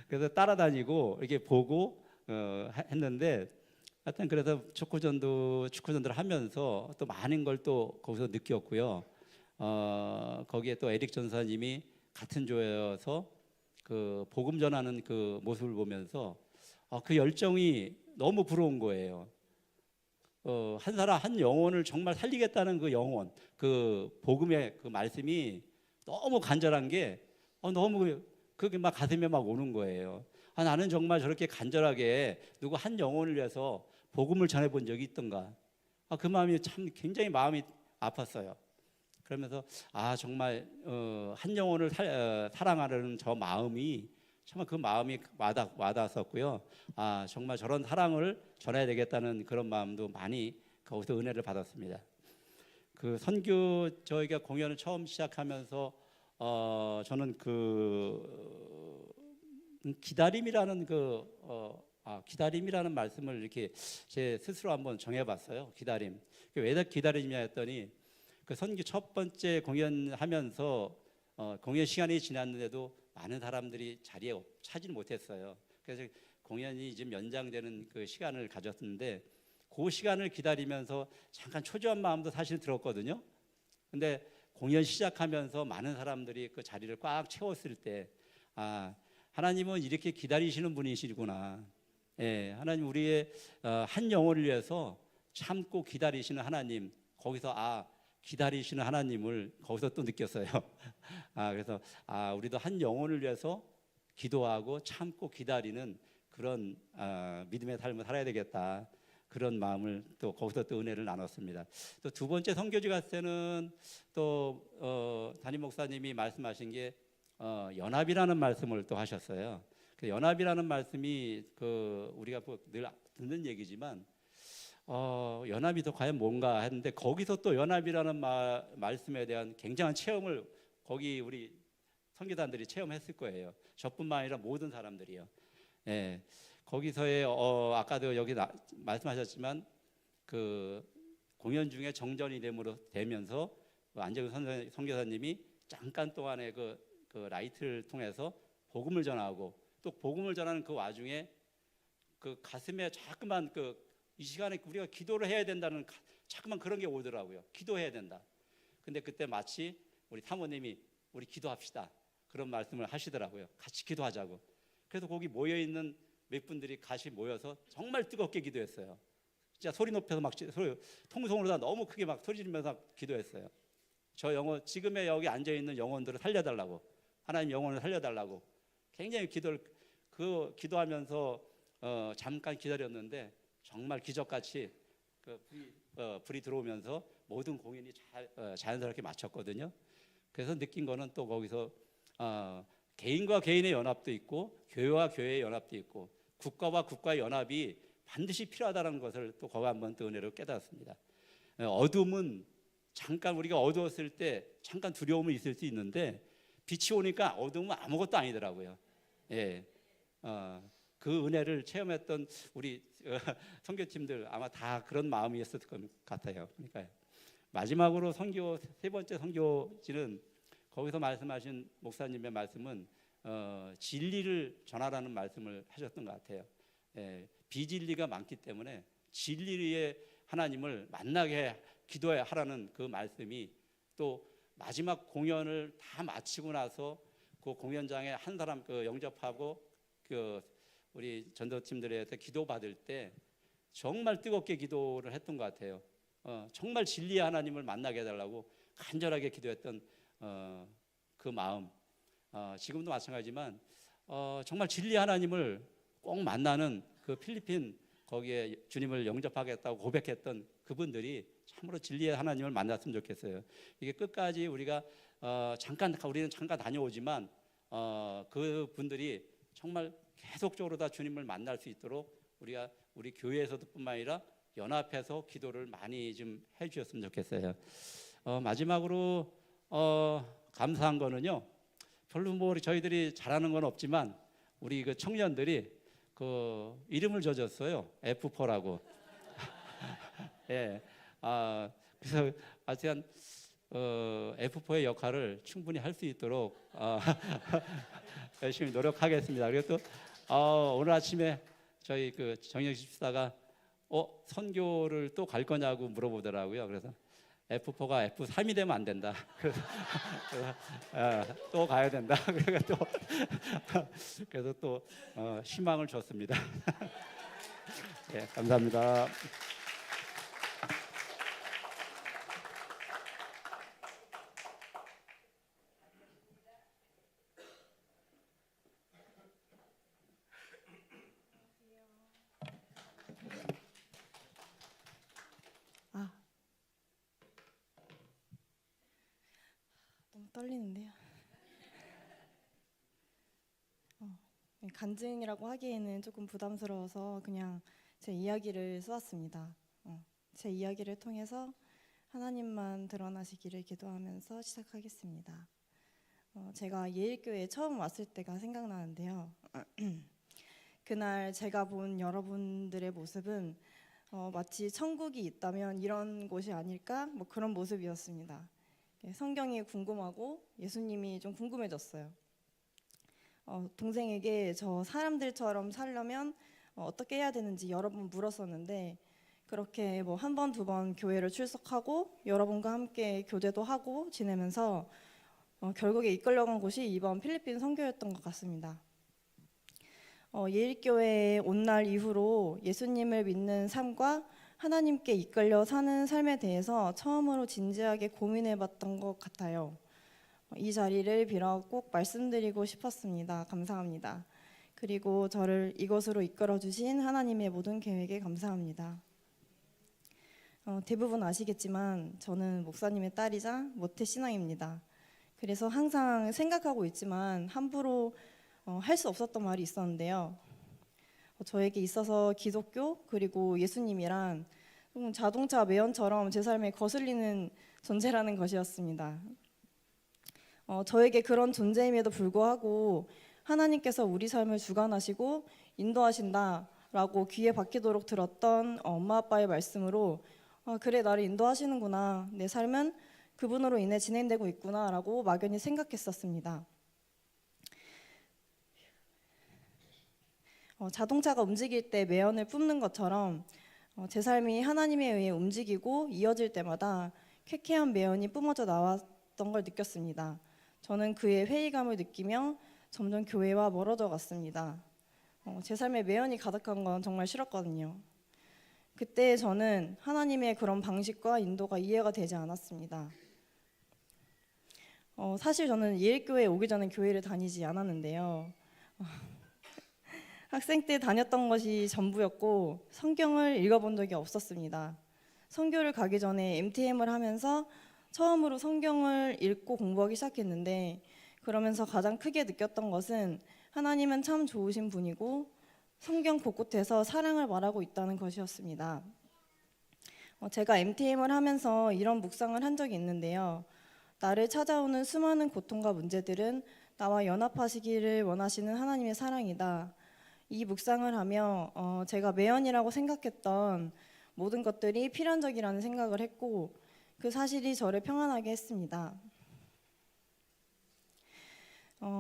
그래서 따라다니고 이렇게 보고 했는데, 하여튼 그래서 축구전도를 하면서 또 많은 걸 또 거기서 느꼈고요. 거기에 또 에릭 전사님이 같은 조여서 그 복음 전하는 그 모습을 보면서 그 열정이 너무 부러운 거예요. 한 사람 한 영혼을 정말 살리겠다는 그 영혼, 그 복음의 그 말씀이 너무 간절한 게 너무 그게 막 가슴에 막 오는 거예요. 나는 정말 저렇게 간절하게 누구 한 영혼을 위해서 복음을 전해본 적이 있던가. 그 마음이 참 굉장히 마음이 아팠어요. 그러면서 정말 한 영혼을 사랑하려는 저 마음이 정말 그 마음이 와닿았었고요. 정말 저런 사랑을 전해야 되겠다는 그런 마음도 많이 거기서 은혜를 받았습니다. 그 선교 저희가 공연을 처음 시작하면서 저는 그 기다림이라는 기다림이라는 말씀을 이렇게 제 스스로 한번 정해봤어요. 기다림. 왜 기다림이냐 했더니 그 선교 첫 번째 공연하면서 공연 시간이 지났는데도 많은 사람들이 자리에 차지를 못했어요. 그래서 공연이 지금 연장되는 그 시간을 가졌는데 그 시간을 기다리면서 잠깐 초조한 마음도 사실 들었거든요. 근데 공연 시작하면서 많은 사람들이 그 자리를 꽉 채웠을 때 하나님은 이렇게 기다리시는 분이시구나. 예, 하나님 우리의 한 영혼을 위해서 참고 기다리시는 하나님, 거기서 기다리시는 하나님을 거기서 또 느꼈어요. 그래서 우리도 한 영혼을 위해서 기도하고 참고 기다리는 그런 믿음의 삶을 살아야 되겠다. 그런 마음을 또 거기서 또 은혜를 나눴습니다. 또 두 번째 선교지 갔을 때는 또 담임 목사님이 말씀하신 게 연합이라는 말씀을 또 하셨어요. 그 연합이라는 말씀이 우리가 늘 듣는 얘기지만 연합이 또 과연 뭔가 했는데 거기서 또 연합이라는 말씀에 대한 굉장한 체험을 거기 우리 선교단들이 체험했을 거예요. 저뿐만 아니라 모든 사람들이요. 예, 거기서의 아까도 여기 말씀하셨지만 그 공연 중에 정전이 되면서 안정훈 선교사님이 잠깐 동안에 그 라이트를 통해서 복음을 전하고 또 복음을 전하는 그 와중에 그 가슴에 자꾸만 이 시간에 우리가 기도를 해야 된다는 자꾸만 그런 게 오더라고요. 기도해야 된다. 근데 그때 마치 우리 사모님이 우리 기도합시다. 그런 말씀을 하시더라고요. 같이 기도하자고. 그래서 거기 모여 있는 몇 분들이 같이 모여서 정말 뜨겁게 기도했어요. 진짜 소리 높여서 막 통성으로 다 너무 크게 막 소리 지르면서 기도했어요. 저 영혼 지금의 여기 앉아 있는 영혼들을 살려달라고, 하나님 영혼을 살려달라고 굉장히 기도하면서 잠깐 기다렸는데 정말 기적같이 불이 들어오면서 모든 공연이 자연스럽게 마쳤거든요. 그래서 느낀 거는 또 거기서 개인과 개인의 연합도 있고 교회와 교회의 연합도 있고 국가와 국가의 연합이 반드시 필요하다는 것을 또 거기 한번 또 은혜로 깨달았습니다. 어둠은 잠깐 우리가 어두웠을 때 잠깐 두려움은 있을 수 있는데 빛이 오니까 어둠은 아무것도 아니더라고요. 예, 그 은혜를 체험했던 우리 선교팀들 아마 다 그런 마음이었을 것 같아요. 그러니까 마지막으로 선교 세 번째 선교지는 거기서 말씀하신 목사님의 말씀은 진리를 전하라는 말씀을 하셨던 것 같아요. 비진리가 많기 때문에 진리의 하나님을 만나게 기도하라는 그 말씀이 또 마지막 공연을 다 마치고 나서 그 공연장에 한 사람 영접하고 우리 전도팀들에서 기도 받을 때 정말 뜨겁게 기도를 했던 것 같아요. 정말 진리의 하나님을 만나게 해달라고 간절하게 기도했던 그 마음. 지금도 마찬가지지만 정말 진리의 하나님을 꼭 만나는 그 필리핀 거기에 주님을 영접하겠다고 고백했던 그분들이 참으로 진리의 하나님을 만났으면 좋겠어요. 이게 끝까지 우리가 우리는 잠깐 다녀오지만 그분들이 정말 계속적으로 다 주님을 만날 수 있도록 우리가 우리 교회에서도뿐만 아니라 연합해서 기도를 많이 좀 해주셨으면 좋겠어요. 마지막으로 감사한 거는요. 별로 뭐 저희들이 잘하는 건 없지만 우리 그 청년들이 그 이름을 져줬어요. F4라고. 예. 그래서 하여튼 F4의 역할을 충분히 할 수 있도록 열심히 노력하겠습니다. 그리고 또 오늘 아침에 저희 그 정영식 집사가 선교를 또 갈 거냐고 물어보더라고요. 그래서 F4가 F3이 되면 안 된다. 그래서 또 가야 된다. 그래서 또 희망을 줬습니다. 네, 감사합니다. 너무 떨리는데요. 간증이라고 하기에는 조금 부담스러워서 그냥 제 이야기를 써왔습니다. 제 이야기를 통해서 하나님만 드러나시기를 기도하면서 시작하겠습니다. 제가 예일교회에 처음 왔을 때가 생각나는데요. 그날 제가 본 여러분들의 모습은 마치 천국이 있다면 이런 곳이 아닐까? 뭐 그런 모습이었습니다. 성경이 궁금하고 예수님이 좀 궁금해졌어요. 동생에게 저 사람들처럼 살려면 어떻게 해야 되는지 여러 번 물었었는데 그렇게 뭐 한 번, 두 번 교회를 출석하고 여러분과 함께 교제도 하고 지내면서 결국에 이끌려간 곳이 이번 필리핀 선교였던 것 같습니다. 예일교회에 온 날 이후로 예수님을 믿는 삶과 하나님께 이끌려 사는 삶에 대해서 처음으로 진지하게 고민해봤던 것 같아요. 이 자리를 빌어 꼭 말씀드리고 싶었습니다. 감사합니다. 그리고 저를 이곳으로 이끌어주신 하나님의 모든 계획에 감사합니다. 대부분 아시겠지만 저는 목사님의 딸이자 모태신앙입니다. 그래서 항상 생각하고 있지만 함부로 할 수 없었던 말이 있었는데요. 저에게 있어서 기독교 그리고 예수님이란 자동차 매연처럼 제 삶에 거슬리는 존재라는 것이었습니다. 저에게 그런 존재임에도 불구하고 하나님께서 우리 삶을 주관하시고 인도하신다라고 귀에 박히도록 들었던 엄마 아빠의 말씀으로 그래 나를 인도하시는구나 내 삶은 그분으로 인해 진행되고 있구나라고 막연히 생각했었습니다. 자동차가 움직일 때 매연을 뿜는 것처럼 제 삶이 하나님에 의해 움직이고 이어질 때마다 쾌쾌한 매연이 뿜어져 나왔던 걸 느꼈습니다. 저는 그의 회의감을 느끼며 점점 교회와 멀어져 갔습니다. 제 삶에 매연이 가득한 건 정말 싫었거든요. 그때 저는 하나님의 그런 방식과 인도가 이해가 되지 않았습니다. 사실 저는 예일교회에 오기 전에 교회를 다니지 않았는데요. 학생 때 다녔던 것이 전부였고 성경을 읽어본 적이 없었습니다. 선교를 가기 전에 MTM을 하면서 처음으로 성경을 읽고 공부하기 시작했는데 그러면서 가장 크게 느꼈던 것은 하나님은 참 좋으신 분이고 성경 곳곳에서 사랑을 말하고 있다는 것이었습니다. 제가 MTM을 하면서 이런 묵상을 한 적이 있는데요. 나를 찾아오는 수많은 고통과 문제들은 나와 연합하시기를 원하시는 하나님의 사랑이다. 이 묵상을 하며 제가 매연이라고 생각했던 모든 것들이 필연적이라는 생각을 했고 그 사실이 저를 평안하게 했습니다.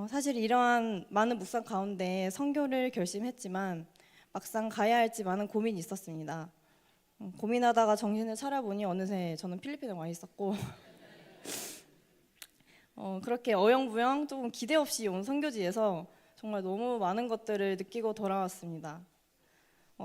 사실 이러한 많은 묵상 가운데 선교를 결심했지만 막상 가야 할지 많은 고민이 있었습니다. 고민하다가 정신을 차려보니 어느새 저는 필리핀에 와 있었고 그렇게 어영부영 조금 기대 없이 온 선교지에서 정말 너무 많은 것들을 느끼고 돌아왔습니다.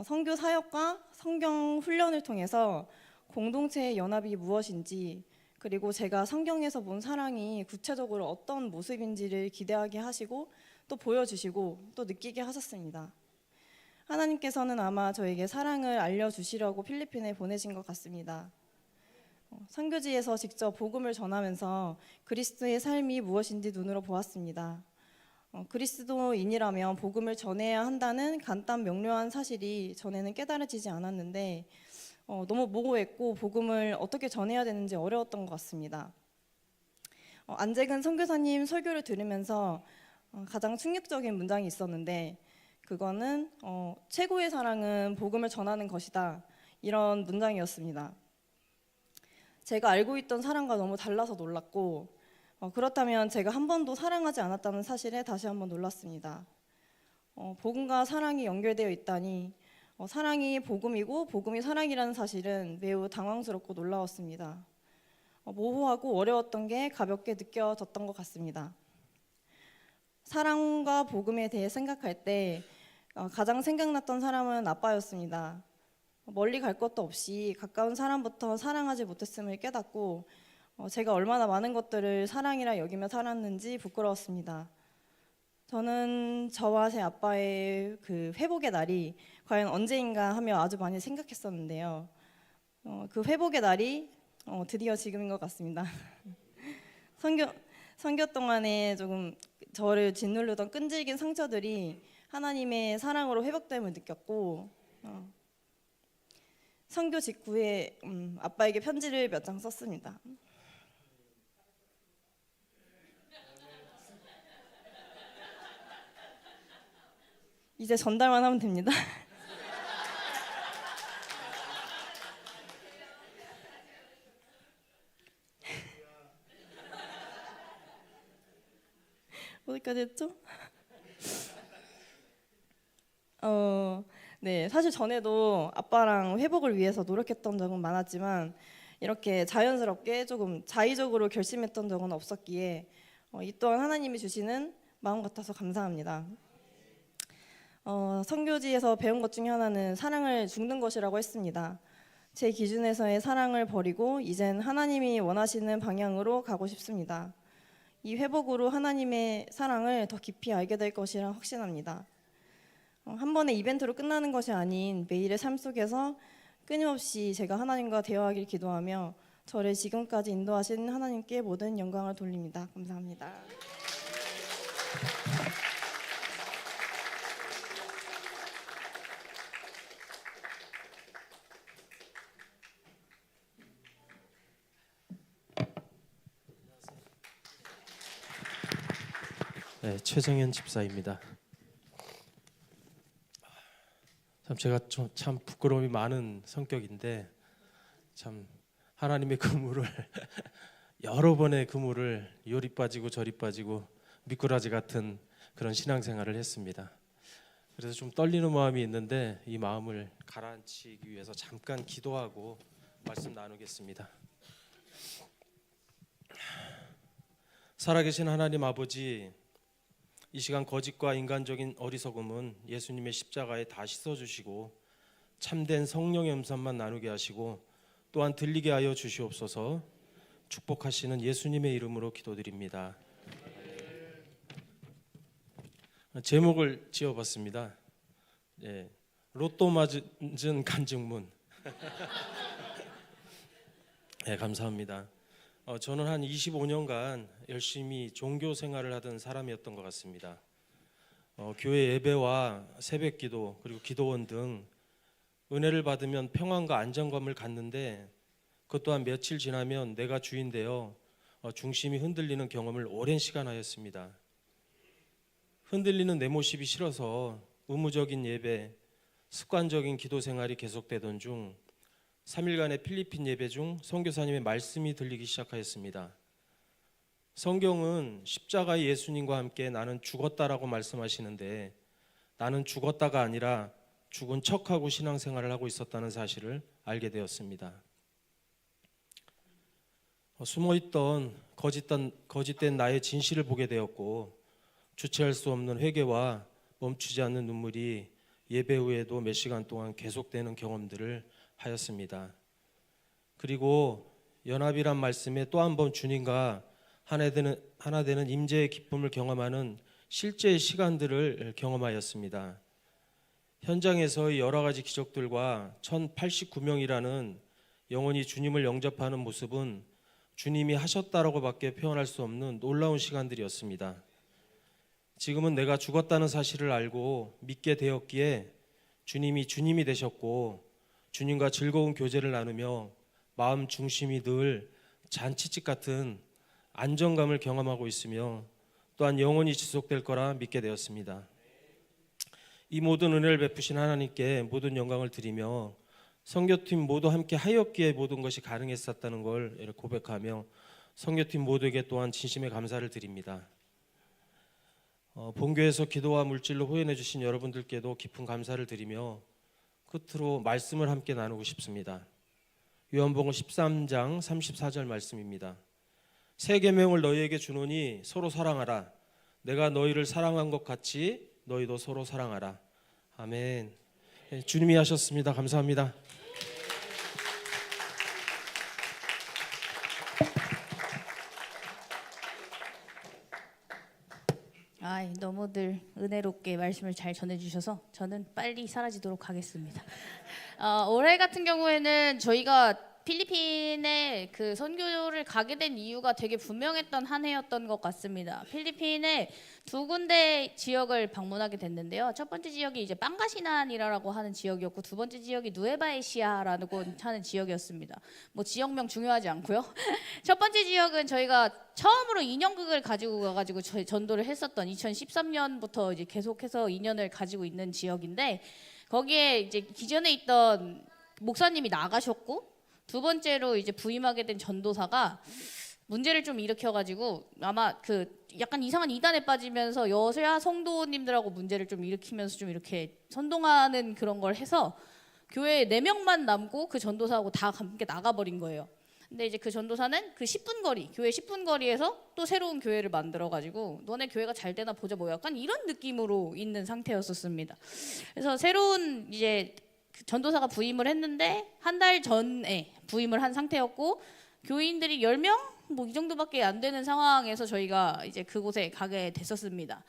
선교 사역과 성경 훈련을 통해서 공동체의 연합이 무엇인지 그리고 제가 성경에서 본 사랑이 구체적으로 어떤 모습인지를 기대하게 하시고 또 보여주시고 또 느끼게 하셨습니다. 하나님께서는 아마 저에게 사랑을 알려주시려고 필리핀에 보내신 것 같습니다. 선교지에서 직접 복음을 전하면서 그리스도의 삶이 무엇인지 눈으로 보았습니다. 그리스도인이라면 복음을 전해야 한다는 간단 명료한 사실이 전에는 깨달아지지 않았는데 너무 모호했고 복음을 어떻게 전해야 되는지 어려웠던 것 같습니다. 안재근 선교사님 설교를 들으면서 가장 충격적인 문장이 있었는데 그거는 최고의 사랑은 복음을 전하는 것이다 이런 문장이었습니다. 제가 알고 있던 사랑과 너무 달라서 놀랐고 그렇다면 제가 한 번도 사랑하지 않았다는 사실에 다시 한번 놀랐습니다. 복음과 사랑이 연결되어 있다니 사랑이 복음이고 복음이 사랑이라는 사실은 매우 당황스럽고 놀라웠습니다. 모호하고 어려웠던 게 가볍게 느껴졌던 것 같습니다. 사랑과 복음에 대해 생각할 때 가장 생각났던 사람은 아빠였습니다. 멀리 갈 것도 없이 가까운 사람부터 사랑하지 못했음을 깨닫고 제가 얼마나 많은 것들을 사랑이라 여기며 살았는지 부끄러웠습니다. 저는 저와 제 아빠의 그 회복의 날이 과연 언제인가 하며 아주 많이 생각했었는데요. 그 회복의 날이 드디어 지금인 것 같습니다. 선교 동안에 조금 저를 짓누르던 끈질긴 상처들이 하나님의 사랑으로 회복됨을 느꼈고 선교 직후에 아빠에게 편지를 몇 장 썼습니다. 이제 전달만 하면 됩니다. 어디까지 했죠? 네, 사실 전에도 아빠랑 회복을 위해서 노력했던 적은 많았지만 이렇게 자연스럽게 조금 자의적으로 결심했던 적은 없었기에 이 또한 하나님이 주시는 마음 같아서 감사합니다. 선교지에서 배운 것 중에 하나는 사랑을 죽는 것이라고 했습니다. 제 기준에서의 사랑을 버리고 이젠 하나님이 원하시는 방향으로 가고 싶습니다. 이 회복으로 하나님의 사랑을 더 깊이 알게 될 것이라 확신합니다. 한 번의 이벤트로 끝나는 것이 아닌 매일의 삶 속에서 끊임없이 제가 하나님과 대화하길 기도하며 저를 지금까지 인도하신 하나님께 모든 영광을 돌립니다. 감사합니다. 네, 최정현 집사입니다. 참 제가 참 부끄러움이 많은 성격인데 참 하나님의 그물을 여러 번의 그물을 요리 빠지고 저리 빠지고 미꾸라지 같은 그런 신앙생활을 했습니다. 그래서 좀 떨리는 마음이 있는데 이 마음을 가라앉히기 위해서 잠깐 기도하고 말씀 나누겠습니다. 살아계신 하나님 아버지, 이 시간 거짓과 인간적인 어리석음은 예수님의 십자가에 다 씻어주시고 참된 성령의 음성만 나누게 하시고 또한 들리게 하여 주시옵소서. 축복하시는 예수님의 이름으로 기도드립니다. 제목을 지어봤습니다. 로또 맞은 간증문. 네, 감사합니다. 저는 한 25년간 열심히 종교 생활을 하던 사람이었던 것 같습니다. 교회 예배와 새벽기도 그리고 기도원 등 은혜를 받으면 평안과 안정감을 갖는데 그것 또한 며칠 지나면 내가 주인 되어 중심이 흔들리는 경험을 오랜 시간 하였습니다. 흔들리는 내 모습이 싫어서 의무적인 예배, 습관적인 기도 생활이 계속되던 중 3일간의 필리핀 예배 중 선교사님의 말씀이 들리기 시작하였습니다. 성경은 십자가의 예수님과 함께 나는 죽었다라고 말씀하시는데 나는 죽었다가 아니라 죽은 척하고 신앙생활을 하고 있었다는 사실을 알게 되었습니다. 숨어있던 거짓된 나의 진실을 보게 되었고 주체할 수 없는 회개와 멈추지 않는 눈물이 예배 후에도 몇 시간 동안 계속되는 경험들을 하였습니다. 그리고 연합이란 말씀에 또 한 번 주님과 하나 되는 임재의 기쁨을 경험하는 실제의 시간들을 경험하였습니다. 현장에서의 여러 가지 기적들과 1089명이라는 영원히 주님을 영접하는 모습은 주님이 하셨다라고밖에 표현할 수 없는 놀라운 시간들이었습니다. 지금은 내가 죽었다는 사실을 알고 믿게 되었기에 주님이 되셨고 주님과 즐거운 교제를 나누며 마음 중심이 늘 잔치집 같은 안정감을 경험하고 있으며 또한 영원히 지속될 거라 믿게 되었습니다. 이 모든 은혜를 베푸신 하나님께 모든 영광을 드리며 선교팀 모두 함께 하였기에 모든 것이 가능했었다는 걸 고백하며 선교팀 모두에게 또한 진심의 감사를 드립니다. 본교에서 기도와 물질로 후원해 주신 여러분들께도 깊은 감사를 드리며 끝으로 말씀을 함께 나누고 싶습니다. 요한복음 13장 34절 말씀입니다. 새 계명을 너희에게 주노니 서로 사랑하라. 내가 너희를 사랑한 것 같이 너희도 서로 사랑하라. 아멘. 주님이 하셨습니다. 감사합니다. 너무들 은혜롭게 말씀을 잘 전해주셔서 저는 빨리 사라지도록 하겠습니다. 올해 같은 경우에는 저희가 필리핀에 그 선교를 가게 된 이유가 되게 분명했던 한 해였던 것 같습니다. 필리핀에 두 군데 지역을 방문하게 됐는데요. 첫 번째 지역이 이제 빵가시난이라고 하는 지역이었고 두 번째 지역이 누에바에시아라고 하는 지역이었습니다. 뭐 지역명 중요하지 않고요. 첫 번째 지역은 저희가 처음으로 인연극을 가지고 가가지고 전도를 했었던 2013년부터 이제 계속해서 인연을 가지고 있는 지역인데 거기에 이제 기존에 있던 목사님이 나가셨고 두 번째로 이제 부임하게 된 전도사가 문제를 좀 일으켜가지고 아마 그 약간 이상한 이단에 빠지면서 여자 성도님들하고 문제를 좀 일으키면서 좀 이렇게 선동하는 그런 걸 해서 교회에 4명만 남고 그 전도사하고 다 함께 나가버린 거예요. 근데 이제 그 전도사는 그 10분 거리, 교회 10분 거리에서 또 새로운 교회를 만들어가지고 너네 교회가 잘 되나 보자 뭐 약간 이런 느낌으로 있는 상태였었습니다. 그래서 새로운 이제 전도사가 부임을 했는데 한 달 전에 부임을 한 상태였고 교인들이 10명 뭐 이 정도밖에 안 되는 상황에서 저희가 이제 그곳에 가게 됐었습니다.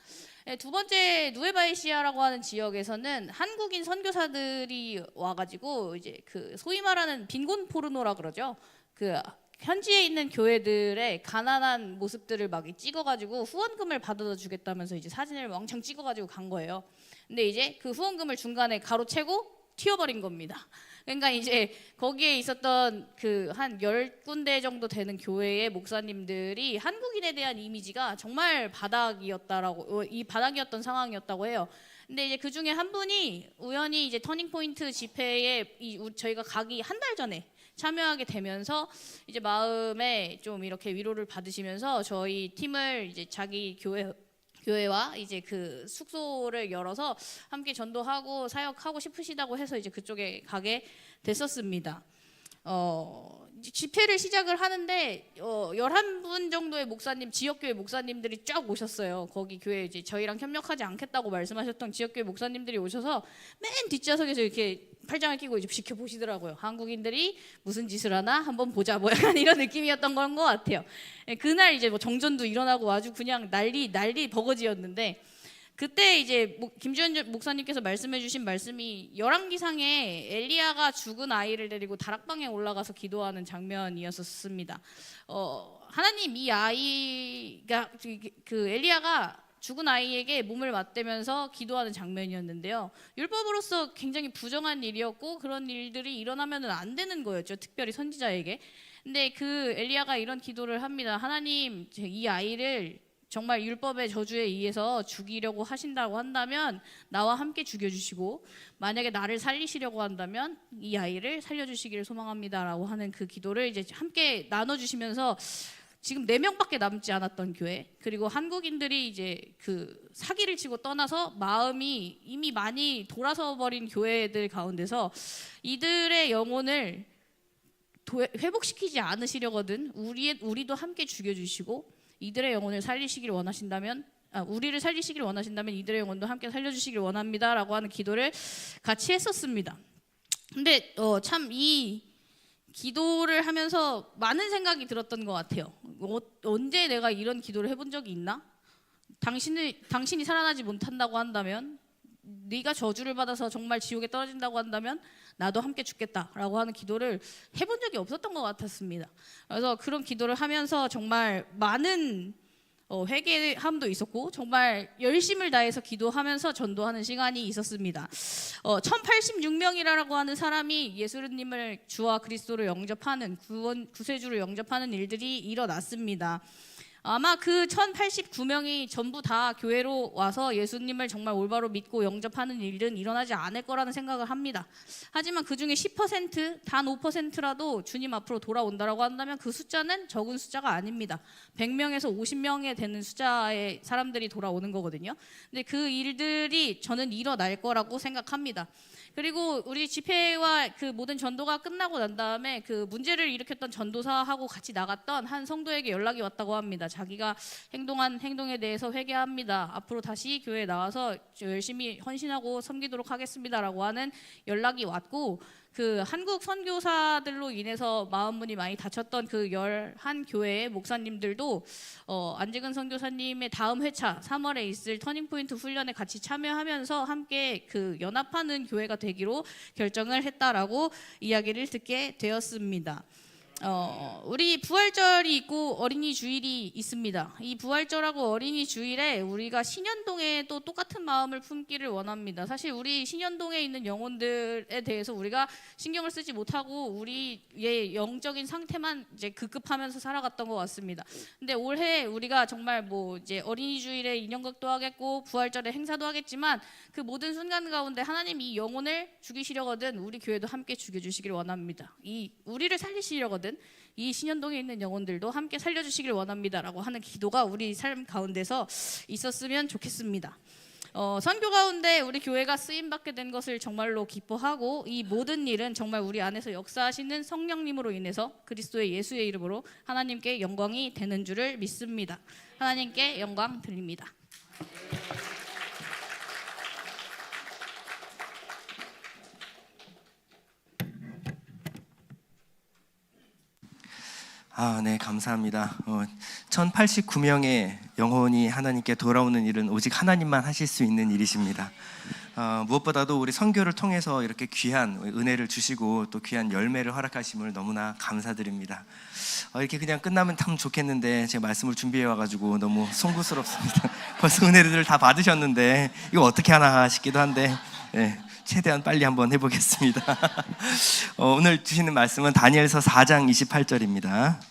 두 번째 누에바에시아라고 하는 지역에서는 한국인 선교사들이 와가지고 이제 그 소위 말하는 빈곤 포르노라 그러죠. 그 현지에 있는 교회들의 가난한 모습들을 막 찍어가지고 후원금을 받아다 주겠다면서 이제 사진을 왕창 찍어가지고 간 거예요. 근데 이제 그 후원금을 중간에 가로채고 튀어버린 겁니다. 그러니까 이제 거기에 있었던 그 한 10군데 정도 되는 교회의 목사님들이 한국인에 대한 이미지가 정말 바닥이었던 상황이었다고 해요. 근데 이제 그 중에 한 분이 우연히 이제 터닝포인트 집회에 저희가 가기 한 달 전에 참여하게 되면서 이제 마음에 좀 이렇게 위로를 받으시면서 저희 팀을 이제 자기 교회와 이제 그 숙소를 열어서 함께 전도하고 사역하고 싶으시다고 해서 이제 그쪽에 가게 됐었습니다. 집회를 시작을 하는데 11분 정도의 목사님, 지역교회 목사님들이 쫙 오셨어요. 거기 교회 이제 저희랑 협력하지 않겠다고 말씀하셨던 지역교회 목사님들이 오셔서 맨 뒷좌석에서 이렇게 팔짱을 끼고 이제 지켜보시더라고요. 한국인들이 무슨 짓을 하나 한번 보자 뭐 약간 이런 느낌이었던 건 것 같아요. 그날 이제 뭐 정전도 일어나고 아주 그냥 난리 버거지였는데 그때 이제 김주현 목사님께서 말씀해주신 말씀이 열왕기상에 엘리야가 죽은 아이를 데리고 다락방에 올라가서 기도하는 장면이었습니다. 하나님 이 아이가 그 엘리야가 죽은 아이에게 몸을 맞대면서 기도하는 장면이었는데요. 율법으로서 굉장히 부정한 일이었고 그런 일들이 일어나면은 안 되는 거였죠. 특별히 선지자에게. 근데 그 엘리야가 이런 기도를 합니다. 하나님, 이 아이를 정말 율법의 저주에 의해서 죽이려고 하신다고 한다면 나와 함께 죽여주시고, 만약에 나를 살리시려고 한다면 이 아이를 살려주시기를 소망합니다라고 하는 그 기도를 이제 함께 나눠주시면서, 지금 4명밖에 남지 않았던 교회, 그리고 한국인들이 이제 그 사기를 치고 떠나서 마음이 이미 많이 돌아서 버린 교회들 가운데서 이들의 영혼을 회복시키지 않으시려거든 우리도 함께 죽여주시고, 이들의 영혼을 살리시기를 원하신다면, 우리를 살리시기를 원하신다면 이들의 영혼도 함께 살려주시기를 원합니다라고 하는 기도를 같이 했었습니다. 근데 참 이 기도를 하면서 많은 생각이 들었던 것 같아요. 언제 내가 이런 기도를 해본 적이 있나? 당신이 살아나지 못한다고 한다면, 네가 저주를 받아서 정말 지옥에 떨어진다고 한다면 나도 함께 죽겠다라고 하는 기도를 해본 적이 없었던 것 같았습니다. 그래서 그런 기도를 하면서 정말 많은 회개함도 있었고, 정말 열심을 다해서 기도하면서 전도하는 시간이 있었습니다. 1086명이라고 하는 사람이 예수님을 주와 그리스도로 영접하는, 구세주로 영접하는 일들이 일어났습니다. 아마 그 1089명이 전부 다 교회로 와서 예수님을 정말 올바로 믿고 영접하는 일은 일어나지 않을 거라는 생각을 합니다. 하지만 그 중에 10%, 단 5%라도 주님 앞으로 돌아온다라고 한다면 그 숫자는 적은 숫자가 아닙니다. 100명에서 50명에 되는 숫자의 사람들이 돌아오는 거거든요. 근데 그 일들이 저는 일어날 거라고 생각합니다. 그리고 우리 집회와 그 모든 전도가 끝나고 난 다음에 그 문제를 일으켰던 전도사하고 같이 나갔던 한 성도에게 연락이 왔다고 합니다. 자기가 행동한 행동에 대해서 회개합니다. 앞으로 다시 교회에 나와서 열심히 헌신하고 섬기도록 하겠습니다라고 하는 연락이 왔고, 그 한국 선교사들로 인해서 마음문이 많이 닫혔던 그 11교회의 목사님들도 안재근 선교사님의 다음 회차 3월에 있을 터닝포인트 훈련에 같이 참여하면서 함께 그 연합하는 교회가 되기로 결정을 했다라고 이야기를 듣게 되었습니다. 우리 부활절이 있고 어린이 주일이 있습니다. 이 부활절하고 어린이 주일에 우리가 신현동에 또 똑같은 마음을 품기를 원합니다. 사실 우리 신현동에 있는 영혼들에 대해서 우리가 신경을 쓰지 못하고 우리의 영적인 상태만 이제 급급하면서 살아갔던 것 같습니다. 근데 올해 우리가 정말 뭐 이제 어린이 주일에 인형극도 하겠고 부활절에 행사도 하겠지만 그 모든 순간 가운데 하나님이 이 영혼을 죽이시려거든 우리 교회도 함께 죽여주시기를 원합니다. 이 우리를 살리시려거든 이 신현동에 있는 영혼들도 함께 살려주시길 원합니다라고 하는 기도가 우리 삶 가운데서 있었으면 좋겠습니다. 선교 가운데 우리 교회가 쓰임받게 된 것을 정말로 기뻐하고, 이 모든 일은 정말 우리 안에서 역사하시는 성령님으로 인해서 그리스도의 예수의 이름으로 하나님께 영광이 되는 줄을 믿습니다. 하나님께 영광 드립니다. 네, 감사합니다. 1089명의 영혼이 하나님께 돌아오는 일은 오직 하나님만 하실 수 있는 일이십니다. 무엇보다도 우리 선교를 통해서 이렇게 귀한 은혜를 주시고 또 귀한 열매를 허락하심을 너무나 감사드립니다. 이렇게 그냥 끝나면 참 좋겠는데 제가 말씀을 준비해 와가지고 너무 송구스럽습니다. 벌써 은혜를 다 받으셨는데 이거 어떻게 하나 싶기도 한데 최대한 빨리 한번 해보겠습니다. 오늘 주시는 말씀은 다니엘서 4장 28절입니다.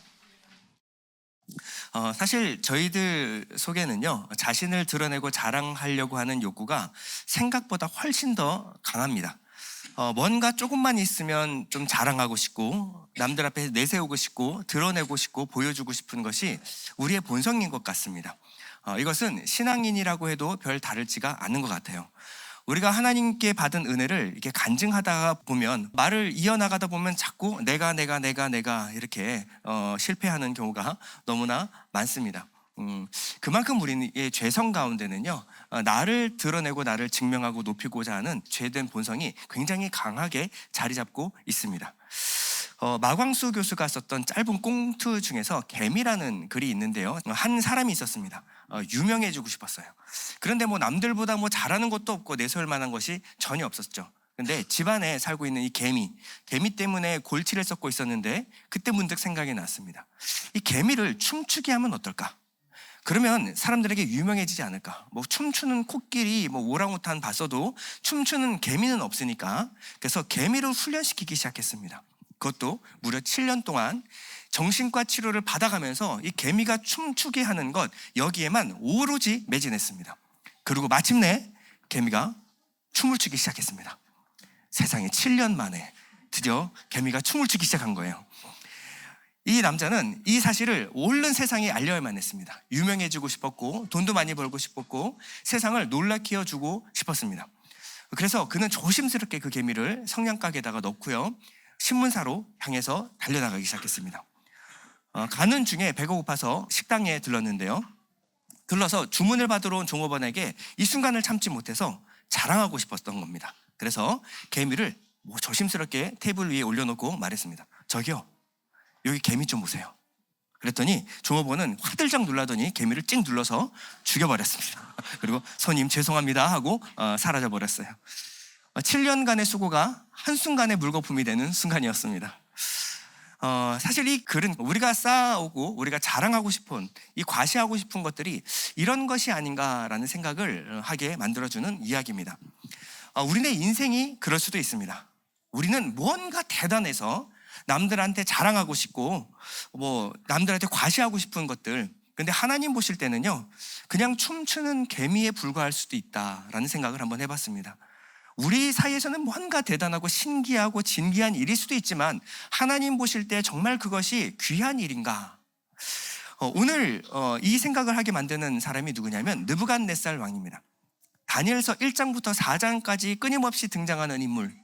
사실 저희들 속에는요, 자신을 드러내고 자랑하려고 하는 욕구가 생각보다 훨씬 더 강합니다. 뭔가 조금만 있으면 좀 자랑하고 싶고 남들 앞에 내세우고 싶고 드러내고 싶고 보여주고 싶은 것이 우리의 본성인 것 같습니다. 이것은 신앙인이라고 해도 별 다르지가 않은 것 같아요. 우리가 하나님께 받은 은혜를 이렇게 간증하다가 보면, 말을 이어나가다 보면 자꾸 내가 이렇게 실패하는 경우가 너무나 많습니다. 그만큼 우리의 죄성 가운데는요, 나를 드러내고 나를 증명하고 높이고자 하는 죄된 본성이 굉장히 강하게 자리 잡고 있습니다. 마광수 교수가 썼던 짧은 꽁트 중에서 개미라는 글이 있는데요, 한 사람이 있었습니다. 유명해지고 싶었어요. 그런데 뭐 남들보다 뭐 잘하는 것도 없고 내세울 만한 것이 전혀 없었죠. 근데 집안에 살고 있는 이 개미 때문에 골치를 썩고 있었는데 그때 문득 생각이 났습니다. 이 개미를 춤추게 하면 어떨까? 그러면 사람들에게 유명해지지 않을까? 뭐 춤추는 코끼리, 뭐 오랑우탄 봤어도 춤추는 개미는 없으니까. 그래서 개미를 훈련시키기 시작했습니다. 그것도 무려 7년 동안 정신과 치료를 받아가면서 이 개미가 춤추게 하는 것 여기에만 오로지 매진했습니다. 그리고 마침내 개미가 춤을 추기 시작했습니다. 세상에 7년 만에 드디어 개미가 춤을 추기 시작한 거예요. 이 남자는 이 사실을 얼른 세상에 알려야만 했습니다. 유명해지고 싶었고 돈도 많이 벌고 싶었고 세상을 놀라게 해주고 싶었습니다. 그래서 그는 조심스럽게 그 개미를 성냥가게에다가 넣고요, 신문사로 향해서 달려나가기 시작했습니다. 가는 중에 배가 고파서 식당에 들렀는데요, 들러서 주문을 받으러 온 종업원에게 이 순간을 참지 못해서 자랑하고 싶었던 겁니다. 그래서 개미를 조심스럽게 테이블 위에 올려놓고 말했습니다. 저기요, 여기 개미 좀 보세요. 그랬더니 종업원은 화들짝 놀라더니 개미를 찍 눌러서 죽여버렸습니다. 그리고 손님 죄송합니다 하고 사라져버렸어요. 7년간의 수고가 한순간에 물거품이 되는 순간이었습니다. 사실 이 글은 우리가 쌓아오고 우리가 자랑하고 싶은, 이 과시하고 싶은 것들이 이런 것이 아닌가라는 생각을 하게 만들어주는 이야기입니다. 우리네 인생이 그럴 수도 있습니다. 우리는 뭔가 대단해서 남들한테 자랑하고 싶고 남들한테 과시하고 싶은 것들, 근데 하나님 보실 때는요, 그냥 춤추는 개미에 불과할 수도 있다라는 생각을 한번 해봤습니다. 우리 사이에서는 뭔가 대단하고 신기하고 진귀한 일일 수도 있지만 하나님 보실 때 정말 그것이 귀한 일인가? 오늘 이 생각을 하게 만드는 사람이 누구냐면 느부갓네살 왕입니다. 다니엘서 1장부터 4장까지 끊임없이 등장하는 인물.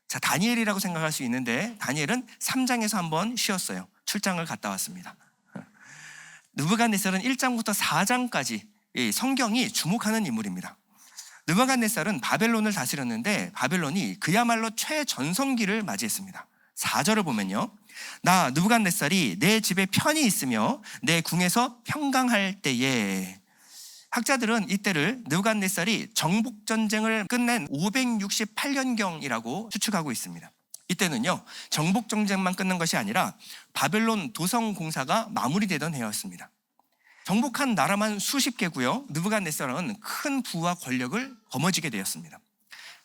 자, 다니엘이라고 생각할 수 있는데 다니엘은 3장에서 한번 쉬었어요. 출장을 갔다 왔습니다. 느부갓네살은 1장부터 4장까지 성경이 주목하는 인물입니다. 느부갓네살은 바벨론을 다스렸는데 바벨론이 그야말로 최전성기를 맞이했습니다. 4절을 보면요, 나 느부갓네살이 내 집에 편히 있으며 내 궁에서 평강할 때에. 학자들은 이때를 느부갓네살이 정복전쟁을 끝낸 568년경이라고 추측하고 있습니다. 이때는요, 정복전쟁만 끝난 것이 아니라 바벨론 도성 공사가 마무리되던 해였습니다. 정복한 나라만 수십 개고요, 느부갓네살은 큰 부와 권력을 거머쥐게 되었습니다.